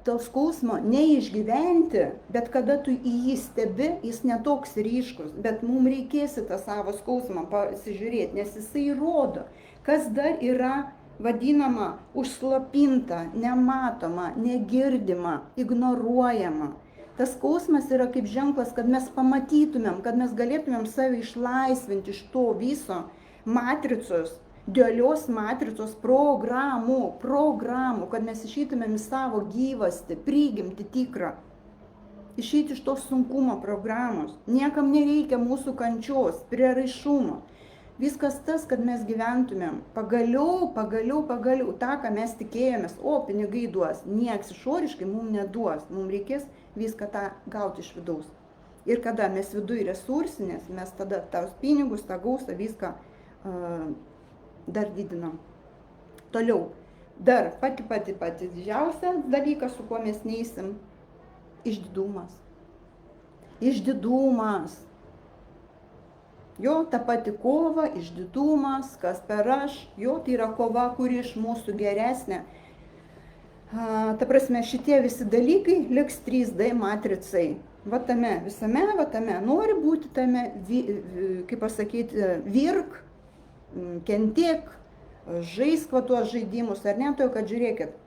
to skausmo neišgyventi, bet kada tu į jį stebi, jis netoks ryškus, bet mums reikės į tą savo skausmą pasižiūrėti, nes jisai rodo, kas dar yra vadinama užslopinta, nematoma, negirdima, ignoruojama. Tas skausmas yra kaip ženklas, kad mes pamatytumėm, kad mes galėtumėm save išlaisvinti iš to viso matricos, dualios matricos programų, kad mes išeitumėm į savo gyvastį, prigimtį tikrą. Išeiti iš tos sunkumo programos. Niekam nereikia mūsų kančios, prieraišumo. Viskas tas, kad mes gyventumėm pagaliau, tą, ką mes tikėjomės, pinigai duos. Nieks išoriškai mums neduos, mums reikės viską tą gauti iš vidaus. Ir kada mes viduj resursinės, mes tada tos pinigus, tą gausą, viską dar didinam. Toliau, dar pati didžiausia dalykas, su kuo mes neįsim, išdidumas. Išdidumas. Jo, ta pati kova, išdidumas, kas per aš, jo, tai yra kova, kuri iš mūsų geresnė. Ta prasme, šitie visi dalykai liks 3D matricai. Va tame visame, nori būti tame, kaip pasakyti, virk, kentiek, žaisk tuos žaidimus, ar ne, to, kad žiūrėkit,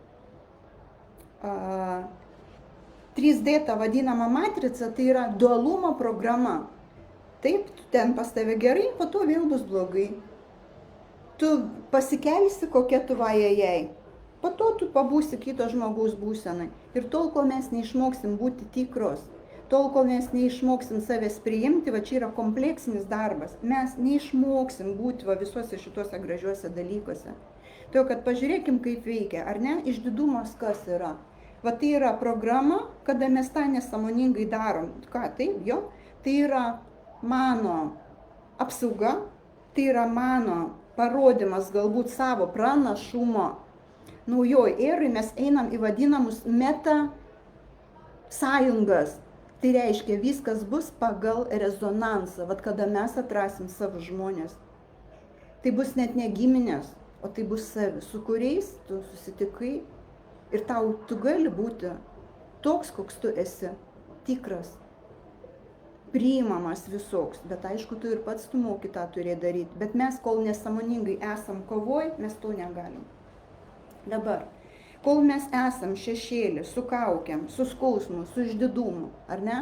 3D ta vadinama matrica, tai yra dualumo programa. Taip, ten pas tave gerai, po to vėl bus blogai. Tu pasikelsi, kokia tu vajajai, po to tu pabūsi kito žmogaus būsenai. Ir tol, kol mes neišmoksim būti tikros, tol, kol mes neišmoksim savęs priimti, va čia yra kompleksinis darbas, mes neišmoksim būti va visuose šituose gražiuose dalykuose. Todėl, kad pažiūrėkim, kaip veikia, ar ne, išdidumas kas yra. Va tai yra programa, kada mes tą nesąmoningai darom. Ką, taip, jo, tai yra mano apsauga, tai yra mano parodimas galbūt savo pranašumo. Naujoj erai mes einam į vadinamus meta sąjungas. Tai reiškia, viskas bus pagal rezonansą, vat kada mes atrasim savo žmonės. Tai bus net ne giminės, o tai bus savi, su kuriais tu susitikai ir tu gali būti toks, koks tu esi, tikras, priimamas visoks, bet aišku, tu ir pats tu moki tą turėti daryti, bet mes, kol nesąmoningai esam kovoj, mes to negalim. Dabar. Kol mes esam šešėlį, su kaukiam, su skausmu, su išdidumu, ar ne?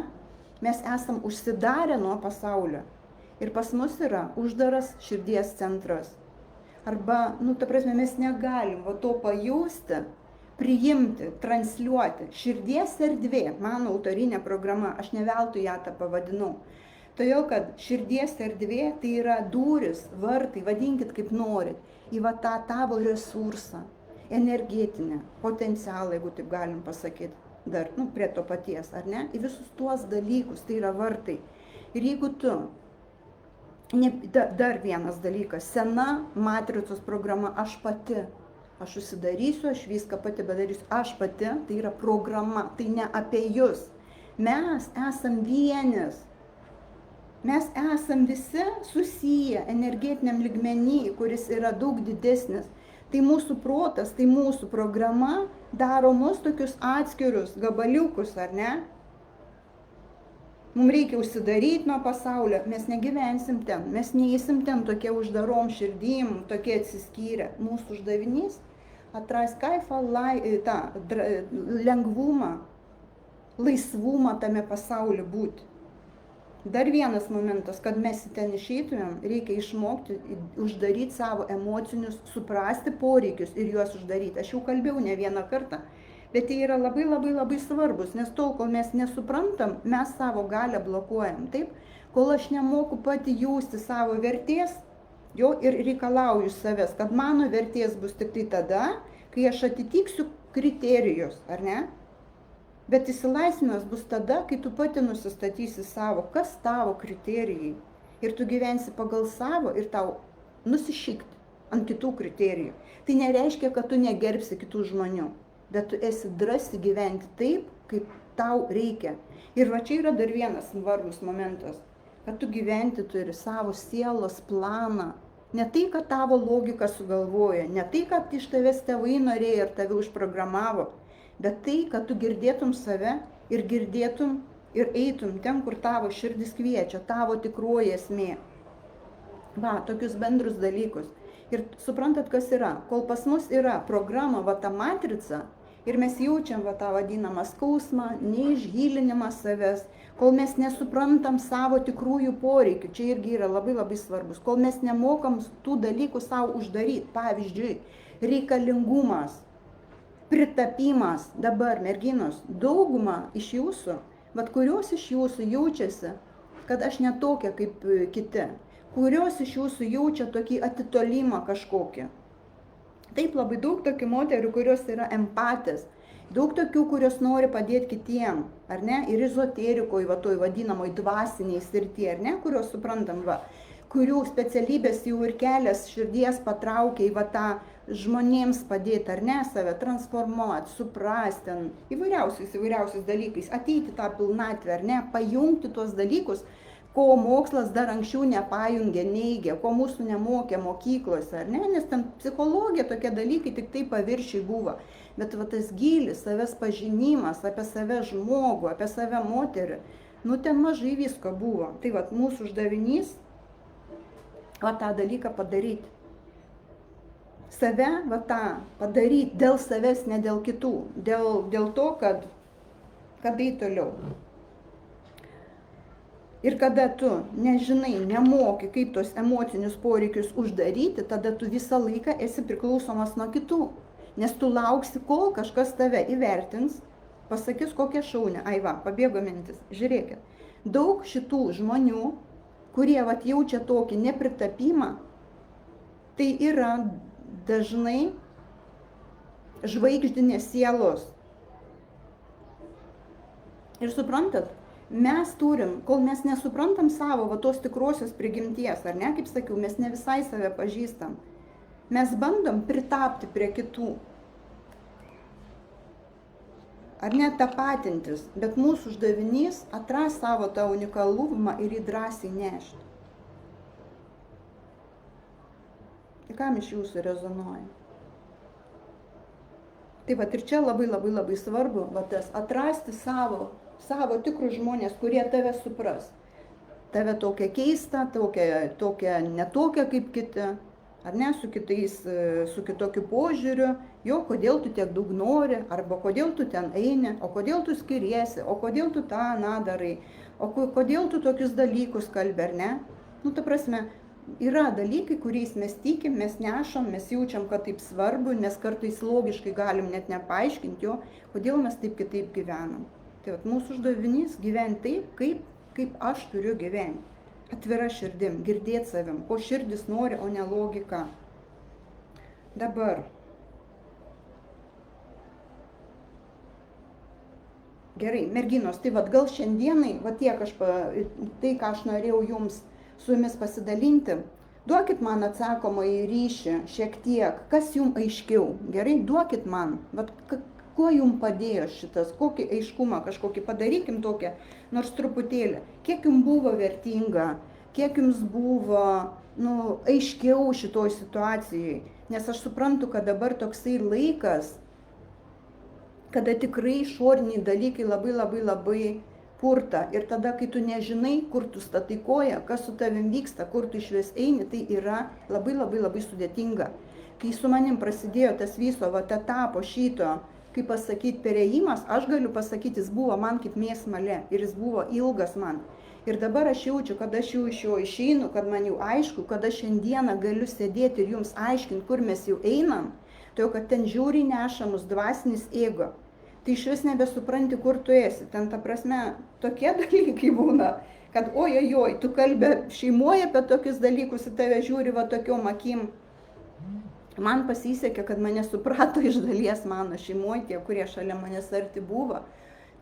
Mes esam užsidarę nuo pasaulio. Ir pas mus yra uždaras širdies centras. Arba, ta prasme, mes negalim to pajausti, priimti, transliuoti. Širdies erdvė, mano autorinė programa, aš ne veltui ją tą pavadinau. Todėl, kad širdies erdvė tai yra durys, vartai, vadinkit kaip norit, į tą tavo resursą. Energetinę, potencialą, jeigu taip galim pasakyti, dar, prie to paties, ar ne? Į visus tuos dalykus, tai yra vartai. Ir jeigu tu, dar vienas dalykas, sena matricos programa, aš pati, aš užsidarysiu, aš viską pati padarysiu, aš pati, tai yra programa, tai ne apie jūs. Mes esam vienis. Mes esam visi susiję energetiniam lygmenį, kuris yra daug didesnis. Tai mūsų protas, tai mūsų programa daro mus tokius atskirius gabaliukus, ar ne? Mums reikia užsidaryti nuo pasaulio, mes negyvensim ten, mes neįsim ten tokie uždarom širdim, tokie atsiskyrę. Mūsų uždavinys atras kaifą, tą lengvumą, laisvumą tame pasaulyje būti. Dar vienas momentas, kad mes į ten išeitumėm, reikia išmokti uždaryti savo emocinius, suprasti poreikius ir juos uždaryti. Aš jau kalbėjau ne vieną kartą, bet tai yra labai labai labai svarbus, nes tol, kol mes nesuprantam, mes savo galią blokuojam. Taip, kol aš nemoku pati jausti savo vertės, jo ir reikalauju savęs, kad mano vertės bus tik tai tada, kai aš atitiksiu kriterijus, ar ne? Bet išsilaisvinimas bus tada, kai tu pati nusistatysi savo, kas tavo kriterijai. Ir tu gyvensi pagal savo ir tau nusišikti ant kitų kriterijų. Tai nereiškia, kad tu negerbsi kitų žmonių, bet tu esi drąsi gyventi taip, kaip tau reikia. Ir va čia yra dar vienas svarbus momentas, kad tu gyventi turi savo sielos planą. Ne tai, kad tavo logika sugalvoja, ne tai, kad iš tavęs tėvai norėjo ir tave užprogramavo, bet tai, kad tu girdėtum save ir girdėtum ir eitum ten, kur tavo širdis kviečia, tavo tikroji esmė. Va, tokius bendrus dalykus. Ir suprantat, kas yra? Kol pas mus yra programa, va ta matrica, ir mes jaučiam va tą vadinamą skausmą, neišgilinimą savęs, kol mes nesuprantam savo tikrųjų poreikių, čia irgi yra labai labai svarbus, kol mes nemokam tų dalykų savo uždaryti, pavyzdžiui, reikalingumas, pritapimas. Dabar, merginos, dauguma iš jūsų, vat kurios iš jūsų jaučiasi, kad aš ne tokia kaip kiti, kurios iš jūsų jaučia tokį atitolimą kažkokį. Taip, labai daug tokių moterų, kurios yra empatės, daug tokių, kurios nori padėti kitiem, ar ne, ir ezoterikoje, va toj vadinamoj dvasiniai srityje, ar ne, kurios suprantam, va, kurių specialybės jau ir kelias širdies patraukia į va tą žmonėms padėti, ar ne, save transformuoti, suprasti, įvairiausiais dalykais, ateiti tą pilnatvę, ar ne, pajungti tuos dalykus, ko mokslas dar anksčiau nepajungė, neigė, ko mūsų nemokė mokyklose, ar ne, nes ten psichologija tokie dalykai tik tai paviršiai buvo. Bet va tas gilis, savęs pažinimas, apie save žmogų, apie save moterį, nu ten mažai visko buvo. Tai va mūsų uždavinys, va tą dalyką padaryti. Save va tą padaryti dėl savęs, ne dėl kitų, dėl to, kad eit toliau. Ir kada tu nežinai, nemoki, kaip tos emocinius poreikius uždaryti, tada tu visą laiką esi priklausomas nuo kitų. Nes tu lauksi, kol kažkas tave įvertins, pasakys kokią šaunę. Ai va, pabėgo mintis. Žiūrėkit, daug šitų žmonių, kurie vat jaučia tokį nepritapimą, tai yra dažnai žvaigždinės sielos. Ir suprantat, mes turim, kol mes nesuprantam savo va tos tikrosios prigimties, ar ne, kaip sakiau, mes ne visai save pažįstam. Mes bandom pritapti prie kitų. Ar ne tapatintis, bet mūsų uždavinys atras savo tą unikalumą ir jį drąsiai nešti. Tai kam iš jūsų rezonuoja? Tai va ir čia labai svarbu, va tas atrasti savo tikrus žmonės, kurie tave supras. Tave tokia keista, tokia netokia kaip kiti, ar ne, su kitais, su kitokiu požiūriu, jo, kodėl tu tiek daug nori, arba kodėl tu ten eini, o kodėl tu skiriesi, o kodėl tu tą, darai, o kodėl tu tokius dalykus kalbi, ar ne? Nu, ta prasme, yra dalykai, kuriais mes tikim, mes nešam, mes jaučiam, kad taip svarbu, nes kartais logiškai galim net nepaaiškinti jo, kodėl mes taip kitaip gyvenam. Tai vat, mūsų uždavinys gyventi taip, kaip aš turiu gyventi. Atvira širdim, girdėti savim, ko širdis nori, o ne logika. Dabar. Gerai, merginos, tai vat gal šiandienai, vat tiek tai, ką aš norėjau jums su jumis pasidalinti, duokit man atsakomąjį ryšį šiek tiek, kas jums aiškiau. Gerai, duokit man, vat kuo jums padėjo šitas, kokį aiškumą kažkokį padarykim tokią, nors truputėlį, kiek jums buvo vertinga, kiek jums buvo aiškiau šitoj situacijai, nes aš suprantu, kad dabar toksai laikas, kada tikrai išoriniai dalykai labai purta ir tada, kai tu nežinai, kur tu statai koją, kas su tavim vyksta, kur tu išvis eini, tai yra labai sudėtinga. Kai su manim prasidėjo tas viso etapo šito, kaip pasakyti, perėjimas, aš galiu pasakyti, jis buvo man kaip mėsmalė ir jis buvo ilgas man. Ir dabar aš jaučiu, kad aš jau iš jo išeinu, kad man jau aišku, kad aš šiandieną galiu sėdėti ir jums aiškinti, kur mes jau einam, tai kad ten žiauriai neša mus dvasinis ego. Tai iš vis nebesupranti, kur tu esi. Ten, ta prasme, tokie dalykai būna, kad ojojoj, tu kalbė šeimoje apie tokius dalykus, į tave žiūri va tokiom akim. Man pasisekė, kad mane suprato iš dalies mano šeimoje, tie, kurie šalia manęs arti buvo,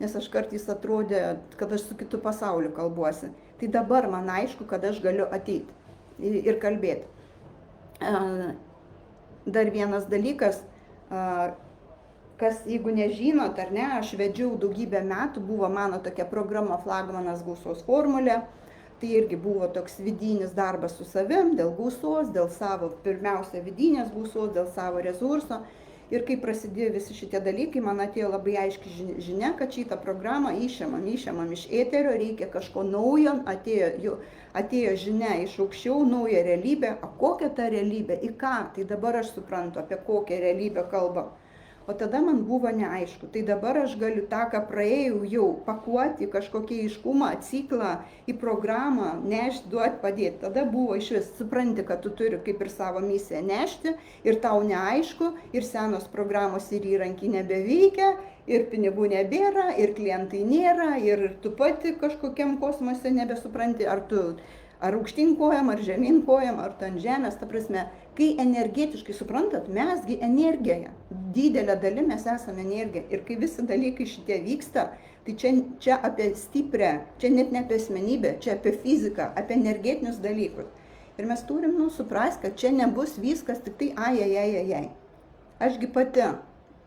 nes aš kartais atrodė, kad aš su kitu pasauliu kalbuosi. Tai dabar man aišku, kad aš galiu ateiti ir kalbėti. Dar vienas dalykas, kas, jeigu nežinot ar ne, aš vedžiau daugybę metų, buvo mano tokia programa Flagmanas gausos formulė. Tai irgi buvo toks vidinis darbas su savim, dėl gausos, dėl savo, pirmiausia, vidinės gausos, dėl savo resurso. Ir kai prasidėjo visi šitie dalykai, man atėjo labai aiški žinia, kad šitą programą išėmam iš eterio, reikia kažko naujo, atėjo žinia iš aukščiau, nauja realybė. O kokia ta realybė, į ką? Tai dabar aš suprantu, apie kokią realybę kalbam. O tada man buvo neaišku. Tai dabar aš galiu tą, ką praėjau, jau pakuoti kažkokį aiškumą, ciklą į programą, nešti, duoti, padėti. Tada buvo iš vis, supranti, kad tu turi kaip ir savo misiją nešti ir tau neaišku, ir senos programos ir įrankiai nebeveikia, ir pinigų nebėra, ir klientai nėra, ir tu pati kažkokiam kosmose nebesupranti, ar aukštyn kojam, ar žemyn kojam, ar tu ant žemės. Ta prasme, kai energetiškai suprantat, mesgi energija. Didelė dalim mes esame energija. Ir kai visi dalykai šitie vyksta, tai čia apie stiprią, čia net ne apie asmenybę, čia apie fiziką, apie energetinius dalykus. Ir mes turim suprasti, kad čia nebus viskas tik tai ai. Ašgi pati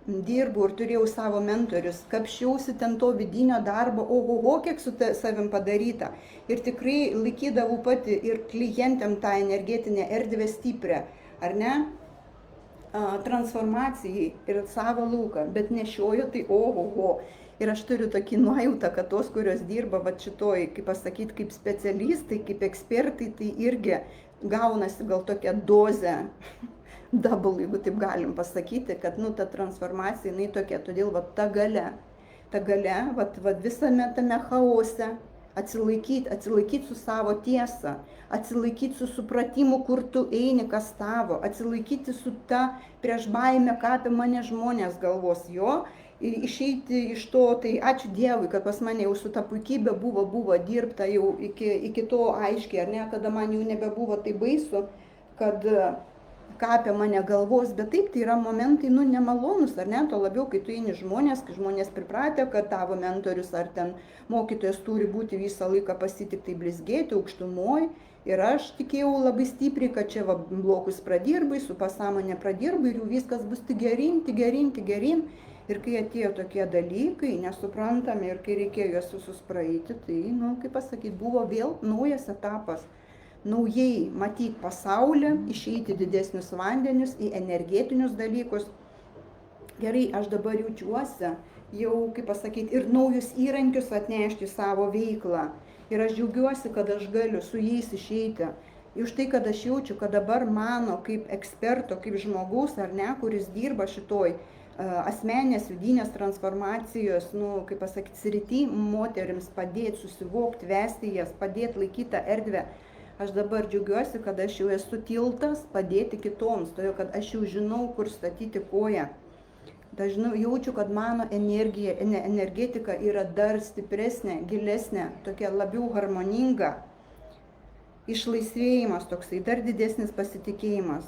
dirbu ir turėjau savo mentorius, kapščiausi ten to vidinio darbo, oho, kiek su savim padaryta. Ir tikrai laikydavau pati ir klientėm tą energetinę erdvę stiprią, ar ne, transformacijai ir savo lauką, bet nešioju tai oho. Ir aš turiu tokį nuojautą, kad tos, kurios dirba va šitoj, kaip pasakyti, kaip specialistai, kaip ekspertai, tai irgi gaunasi gal tokia dozė. Double, jeigu taip galim pasakyti, kad ta transformacija, jinai tokia, todėl ta galia, visame tame chaose, atsilaikyti su savo tiesa, atsilaikyti su supratimu, kur tu eini, kas tavo, atsilaikyti su ta prieš baimę, ką apie mane žmonės galvos jo, išeiti iš to, tai ačiū Dievui, kad pas mane jau su ta puikybė buvo dirbta jau iki to aiškiai, ar ne, kada man jau nebebuvo tai baisu, kad ką apie mane galvos, bet taip, tai yra momentai, nemalonus, ar ne, to labiau, kai tu eini žmonės, kai žmonės pripratę, kad tavo mentorius ar ten mokytojas turi būti visą laiką pasitiktai blizgėti aukštumoj. Ir aš tikėjau labai stipriai, kad čia blokus pradirbai, su pasąmonė pradirbai ir jau viskas bus tik gerin. Ir kai atėjo tokie dalykai, nesuprantami, ir kai reikėjo juos visus praeiti, tai, kaip pasakyti, buvo vėl naujas etapas. Naujai matyti pasaulį, išeiti didesnius vandenius, į energetinius dalykus. Gerai, aš dabar jaučiuosi, jau, kaip pasakyti, ir naujus įrankius atnešti savo veiklą. Ir aš džiaugiuosi, kad aš galiu su jais išeiti. Ir už tai, kad aš jaučiu, kad dabar mano kaip eksperto, kaip žmogaus, ar ne, kuris dirba šitoj asmeninės vidinės transformacijos, kaip pasakyti, srity, moterims padėti susivokti, vesti jas, padėti laikyti tą erdvę. Aš dabar džiaugiuosi, kad aš jau esu tiltas padėti kitoms, todėl kad aš jau žinau, kur statyti koją. Dažnai jaučiu, kad mano energetika yra dar stipresnė, gilesnė, tokia labiau harmoninga. Išlaisvėjimas toksai, dar didesnis pasitikėjimas.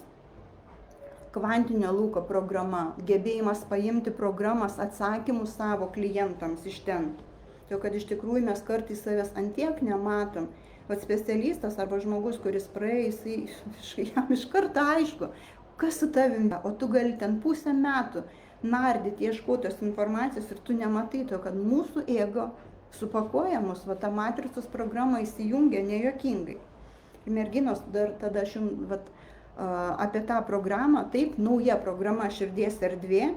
Kvantinio lauko programa, gebėjimas paimti programas, atsakymus savo klientams iš ten. Todėl kad iš tikrųjų mes kartais savęs antiek nematom. Vat specialistas arba žmogus, kuris praėjo, jam iš karto aišku, kas su tavimi, o tu gali ten pusę metų nardyti, ieškotos informacijos ir tu nematai to, kad mūsų ego supakuoja mus, ta matricos programa įsijungia nejuokingai. Merginos, dar tada aš jums apie tą programą, taip, nauja programa širdies erdvė,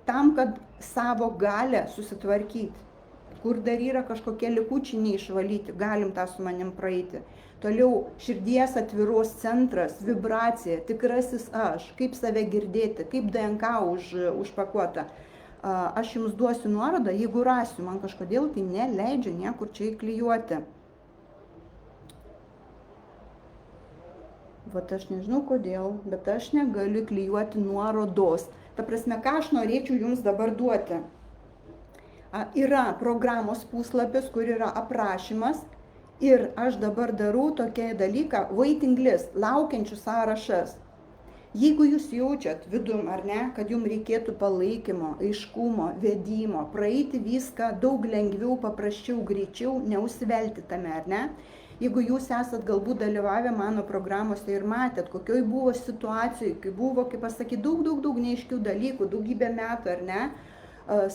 tam, kad savo galę susitvarkyti. Kur dar yra kažkokie likučiai neišvalyti, galim tą su manim praeiti. Toliau širdies atviros centras, vibracija, tikrasis aš, kaip save girdėti, kaip DNK užpakuota. aš jums duosiu nuorodą, jeigu rasiu, man kažkodėl tai neleidžia niekur čia įklijuoti. Vat aš nežinau kodėl, bet aš negaliu klijuoti nuorodos. Ta prasme, ką aš norėčiau jums dabar duoti. Yra programos puslapis, kur yra aprašymas ir aš dabar darau tokį dalyką, waiting list, laukiančių sąrašas. Jeigu jūs jaučiat vidum, ar ne, kad jums reikėtų palaikymo, aiškumo, vedimo, praeiti viską daug lengviau, paprasčiau, greičiau, neužsivelti tame, ar ne? Jeigu jūs esat galbūt dalyvavę mano programuose ir matėt, kokioj buvo situacijai, kai buvo, kaip pasakyti, daug neaiškių dalykų, daugybę metų, ar ne,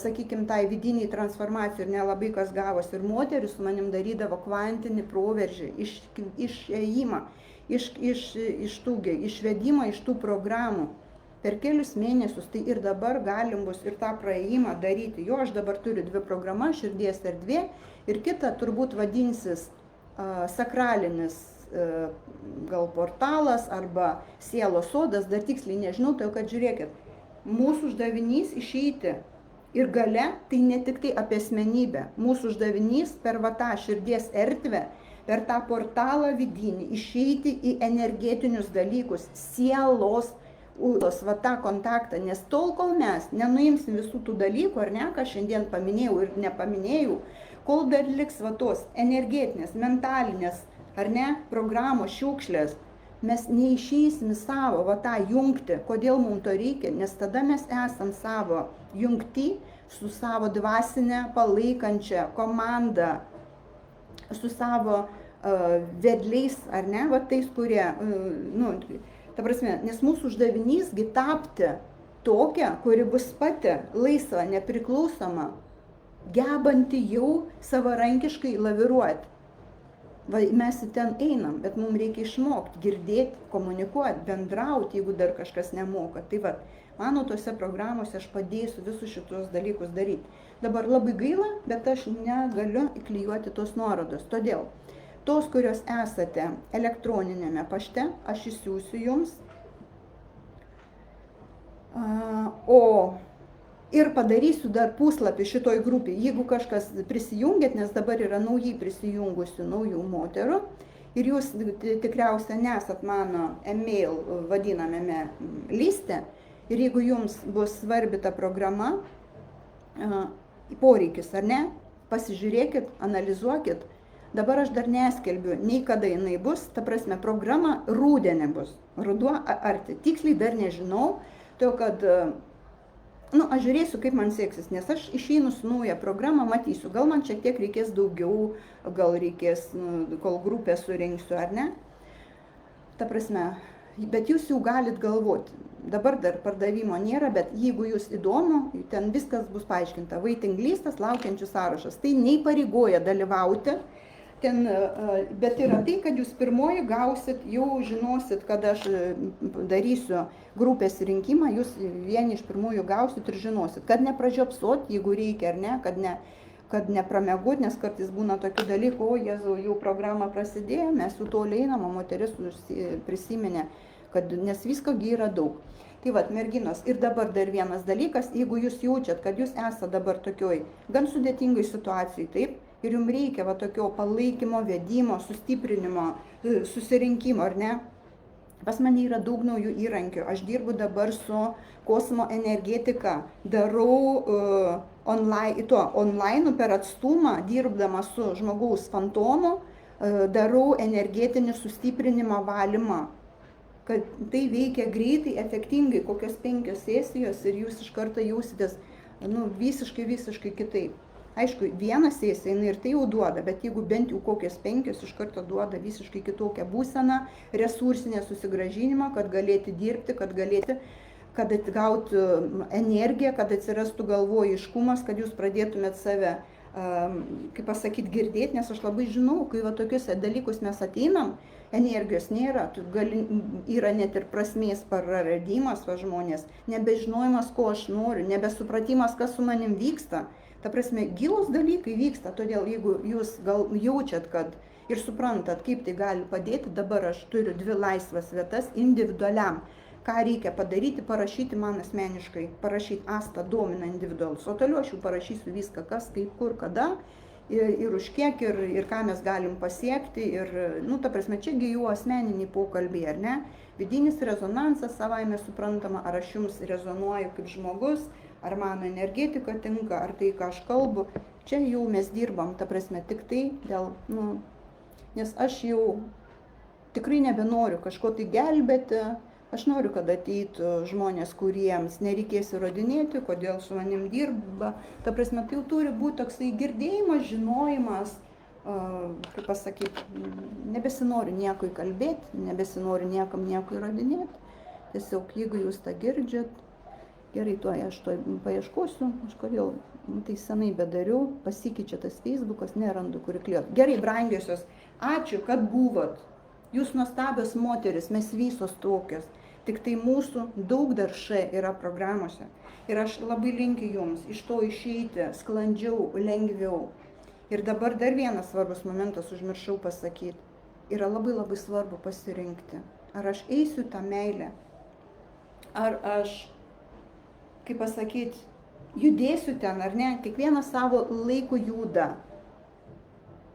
sakykime, tai vidiniai transformacijai ir nelabai kas gavosi. Ir moteris su manim darydavo kvantinį proveržį, išėjimą, išvedimą iš tų programų per kelius mėnesius, tai ir dabar galim bus ir tą praėjimą daryti. Jo, aš dabar turiu 2 programas, širdies erdvė, ir kita turbūt vadinsis sakralinis gal portalas arba sielos sodas, dar tiksliai nežinau, tai kad žiūrėkit, mūsų uždavinys išeiti ir gale tai ne tik tai apie asmenybę, mūsų uždavinys per va tą širdies erdvę, per tą portalą vidinį, išeiti į energetinius dalykus, sielos, va tą kontaktą, nes tol, kol mes nenuimsim visų tų dalykų, ar ne, ką šiandien paminėjau ir nepaminėjau, kol dar liks va tos energetinės, mentalinės, ar ne, programos, šiukšlės, mes neišeisim į savo va tą jungtį. Kodėl mums to reikia? Nes tada mes esam savo jungti su savo dvasinė palaikančia komanda, su savo vedliais, ar ne, va tais, kurie, ta prasme, nes mūsų uždavinys tapti tokia, kuri bus pati laisva, nepriklausoma, gebanti jau savarankiškai laviruoti. Va, mes į ten einam, bet mums reikia išmokti, girdėti, komunikuoti, bendrauti, jeigu dar kažkas nemoka. Tai va, mano tose programuose aš padėsiu visus šitos dalykus daryti. Dabar labai gaila, bet aš negaliu įklijuoti tos nuorodos. Todėl, tos, kurios esate elektroninėme pašte, aš išsiųsiu jums. Ir padarysiu dar puslapį šitoj grupėje, jeigu kažkas prisijungėt, nes dabar yra naujai prisijungusių naujų moterų ir jūs tikriausiai nesat mano email vadinamame liste ir jeigu jums bus svarbi ta programa, poreikis ar ne, pasižiūrėkit, analizuokit. Dabar aš dar neskelbiu, nei kada jinai bus, ta prasme programa rudenį bus, ruduo arti, tiksliai dar nežinau, to kad aš žiūrėsiu, kaip man seksis, nes aš išeinu su naują programą, matysiu, gal man šiek tiek reikės daugiau, gal reikės, kol grupę surinksiu, ar ne? Ta prasme, bet jūs jau galit galvoti, dabar dar pardavimo nėra, bet jeigu jūs įdomu, ten viskas bus paaiškinta, waiting listas, laukiančių sąrašas, tai neįpareigoja dalyvauti, ten, bet yra tai, kad jūs pirmoji gausit, jau žinosit, kad aš darysiu grupės rinkimą, jūs vieni iš pirmųjų gausit ir žinosit, kad nepražiopsot, jeigu reikia ar ne, kad nepramiegot, nes kartais būna tokių dalykų, o Jėzau, jau programa prasidėjo, mes jau toliai einam, o moteris prisiminė, kad nes visko yra daug. Tai vat, merginos, ir dabar dar vienas dalykas, jeigu jūs jaučiat, kad jūs esate dabar tokioj gan sudėtingai situacijai, taip, ir jums reikia va tokio palaikymo, vedimo, sustiprinimo, susirinkimo, ar ne? Pas mane yra daug naujų įrankių. Aš dirbu dabar su kosmo energetika, darau online per atstumą, dirbdama su žmogaus fantomu, darau energetinį sustiprinimą, valymą. Kad tai veikia greitai, efektingai, kokios 5 sesijos ir jūs iš karto jausitės visiškai kitaip. Aišku, vieną sesiją ir tai jau duoda, bet jeigu bent jau kokias 5 iš karto duoda visiškai kitokią būseną, resursinę susigrąžinimą, kad galėti dirbti, kad atgauti energiją, kad atsirastų galvojiškumas, kad jūs pradėtumėt save, kaip pasakyti, girdėti, nes aš labai žinau, kai va tokius dalykus mes ateinam, energijos nėra, yra net ir prasmės praradimas va žmonės, nebežinojimas, ko aš noriu, nebesupratimas, kas su manim vyksta. Ta prasme, gilūs dalykai vyksta, todėl jeigu jūs gal jaučiat, kad ir suprantat, kaip tai gali padėti, dabar aš turiu 2 laisvas vietas individualiam ką reikia padaryti, parašyti man asmeniškai, parašyti Asta domina individualus, o toliau aš jau parašysiu viską, kas, kaip, kur, kada ir už kiek ir ką mes galim pasiekti ir, nu, ta prasme, čiagi jų asmeniniai pokalbiai, ar ne? Vidinis rezonansas savaime suprantama, ar aš jums rezonuoju kaip žmogus, ar mano energetika tinka, ar tai, ką aš kalbu, čia jau mes dirbam, ta prasme, tik tai dėl, nu, nes aš jau tikrai nebenoriu kažko tai gelbėti, aš noriu, kad ateitų žmonės, kuriems nereikės įrodinėti, kodėl su manim dirba. Ta prasme, tai jau turi būti toksai girdėjimas, žinojimas, kaip pasakyti, nebesinoriu nieko įkalbėti, nebesinoriu niekam nieko įrodinėti. Tiesiog, jeigu jūs tą girdžiat, gerai, aš to paieškosiu, aš kodėl, tai senai bedariau, pasikeičia tas Facebookas, nerandu kur įklijuoti. Gerai, brangiosios, ačiū, kad buvot. Jūs nuostabios moteris, mes visos tokios, tik tai mūsų daug dar yra programuose. Ir aš labai linkiu jums iš to išeiti sklandžiau, lengviau. Ir dabar dar vienas svarbus momentas, užmiršau pasakyti. Yra labai svarbu pasirinkti, ar aš eisiu tą meilę, ar aš, kaip pasakyti, judėsiu ten, ar ne, kiekvienas savo laiku juda.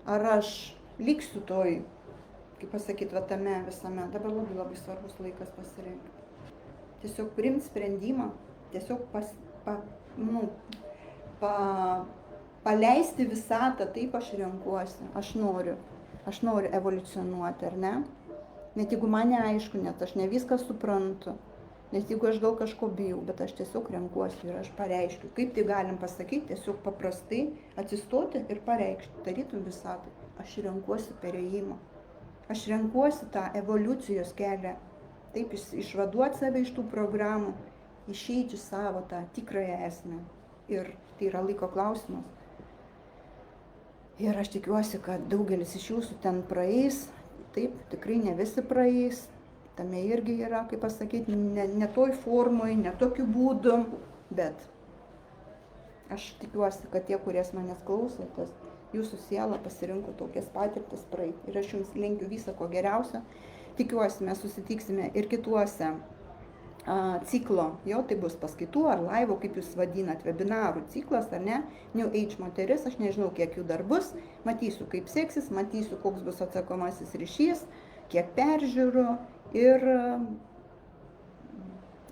Ar aš liksiu toj, kaip pasakyti, va tame visame, dabar labai svarbus laikas pasirinkti. Tiesiog priimti sprendimą, tiesiog paleisti visatą, taip aš renkuosi, aš noriu evoliucionuoti, ar ne? Net jeigu man neaišku, net aš ne viską suprantu, net jeigu aš gal kažko bijau, bet aš tiesiog renkuosi ir aš pareiškiu. Kaip tai galim pasakyti, tiesiog paprastai atsistoti ir pareikšti, tarytum visatai, aš renkuosi perėjimą. Aš renkuosi tą evoliucijos kelią, taip išvaduoti save iš tų programų, išeiti savo tą tikrąją esmę. Ir tai yra laiko klausimas. Ir aš tikiuosi, kad daugelis iš jūsų ten praeis, taip, tikrai ne visi praeis, tame irgi yra, kaip pasakyti, ne toj formoj, ne tokiu būdu, bet aš tikiuosi, kad tie, kuries manęs klausotės, jūsų siela pasirinko tokias patirtis praeiti. Ir aš jums linkiu viso ko geriausio. Tikiuosi, mes susitiksime ir kituose ciklo, tai bus paskaitų ar laivo, kaip jūs vadinat, webinarų ciklas, ar ne, New Age moteris, aš nežinau, kiek jų dar bus, matysiu, kaip seksis, matysiu, koks bus atsakomasis ryšys, kiek peržiūrų ir,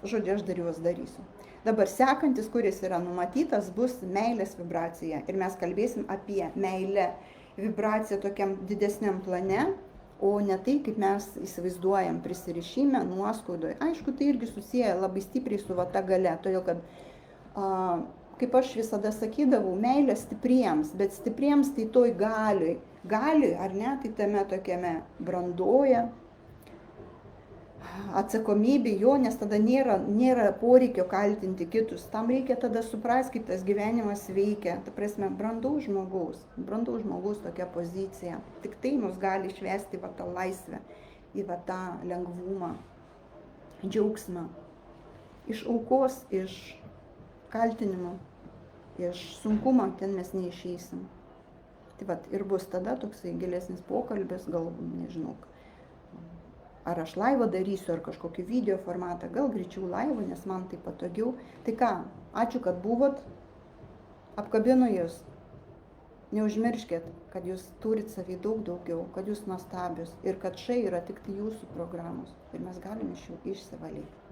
žodžiu, aš dar juos darysiu. Dabar sekantis, kuris yra numatytas, bus meilės vibracija. Ir mes kalbėsim apie meilę vibraciją tokiam didesniam plane, o ne tai, kaip mes įsivaizduojam prisirišime, nuoskaudoje. Aišku, tai irgi susiję labai stipriai su ta galia, todėl kad, kaip aš visada sakydavau, meilė stipriems, bet stipriems tai toj gali, ar ne, tai tame tokiame brandoje, atsakomybė jo, nes tada nėra poreikio kaltinti kitus. Tam reikia tada suprasti, kaip tas gyvenimas veikia. Ta prasme, brandaus žmogaus tokia pozicija. Tik tai mus gali išvesti va tą laisvę, į va tą lengvumą, džiaugsmą. Iš aukos, iš kaltinimo, iš sunkumo ten mes neišeisim. Tai va, ir bus tada toksai gilesnis pokalbis, gal, nežinau, ar aš laivą darysiu, ar kažkokį video formatą, gal greičiau laivą, nes man tai patogiau. Tai ką, ačiū, kad buvot, apkabinu jūs. Neužmirškit, kad jūs turit savy daug daugiau, kad jūs nuostabius ir kad štai yra tik tai jūsų programos ir mes galime iš jų išsivalyti.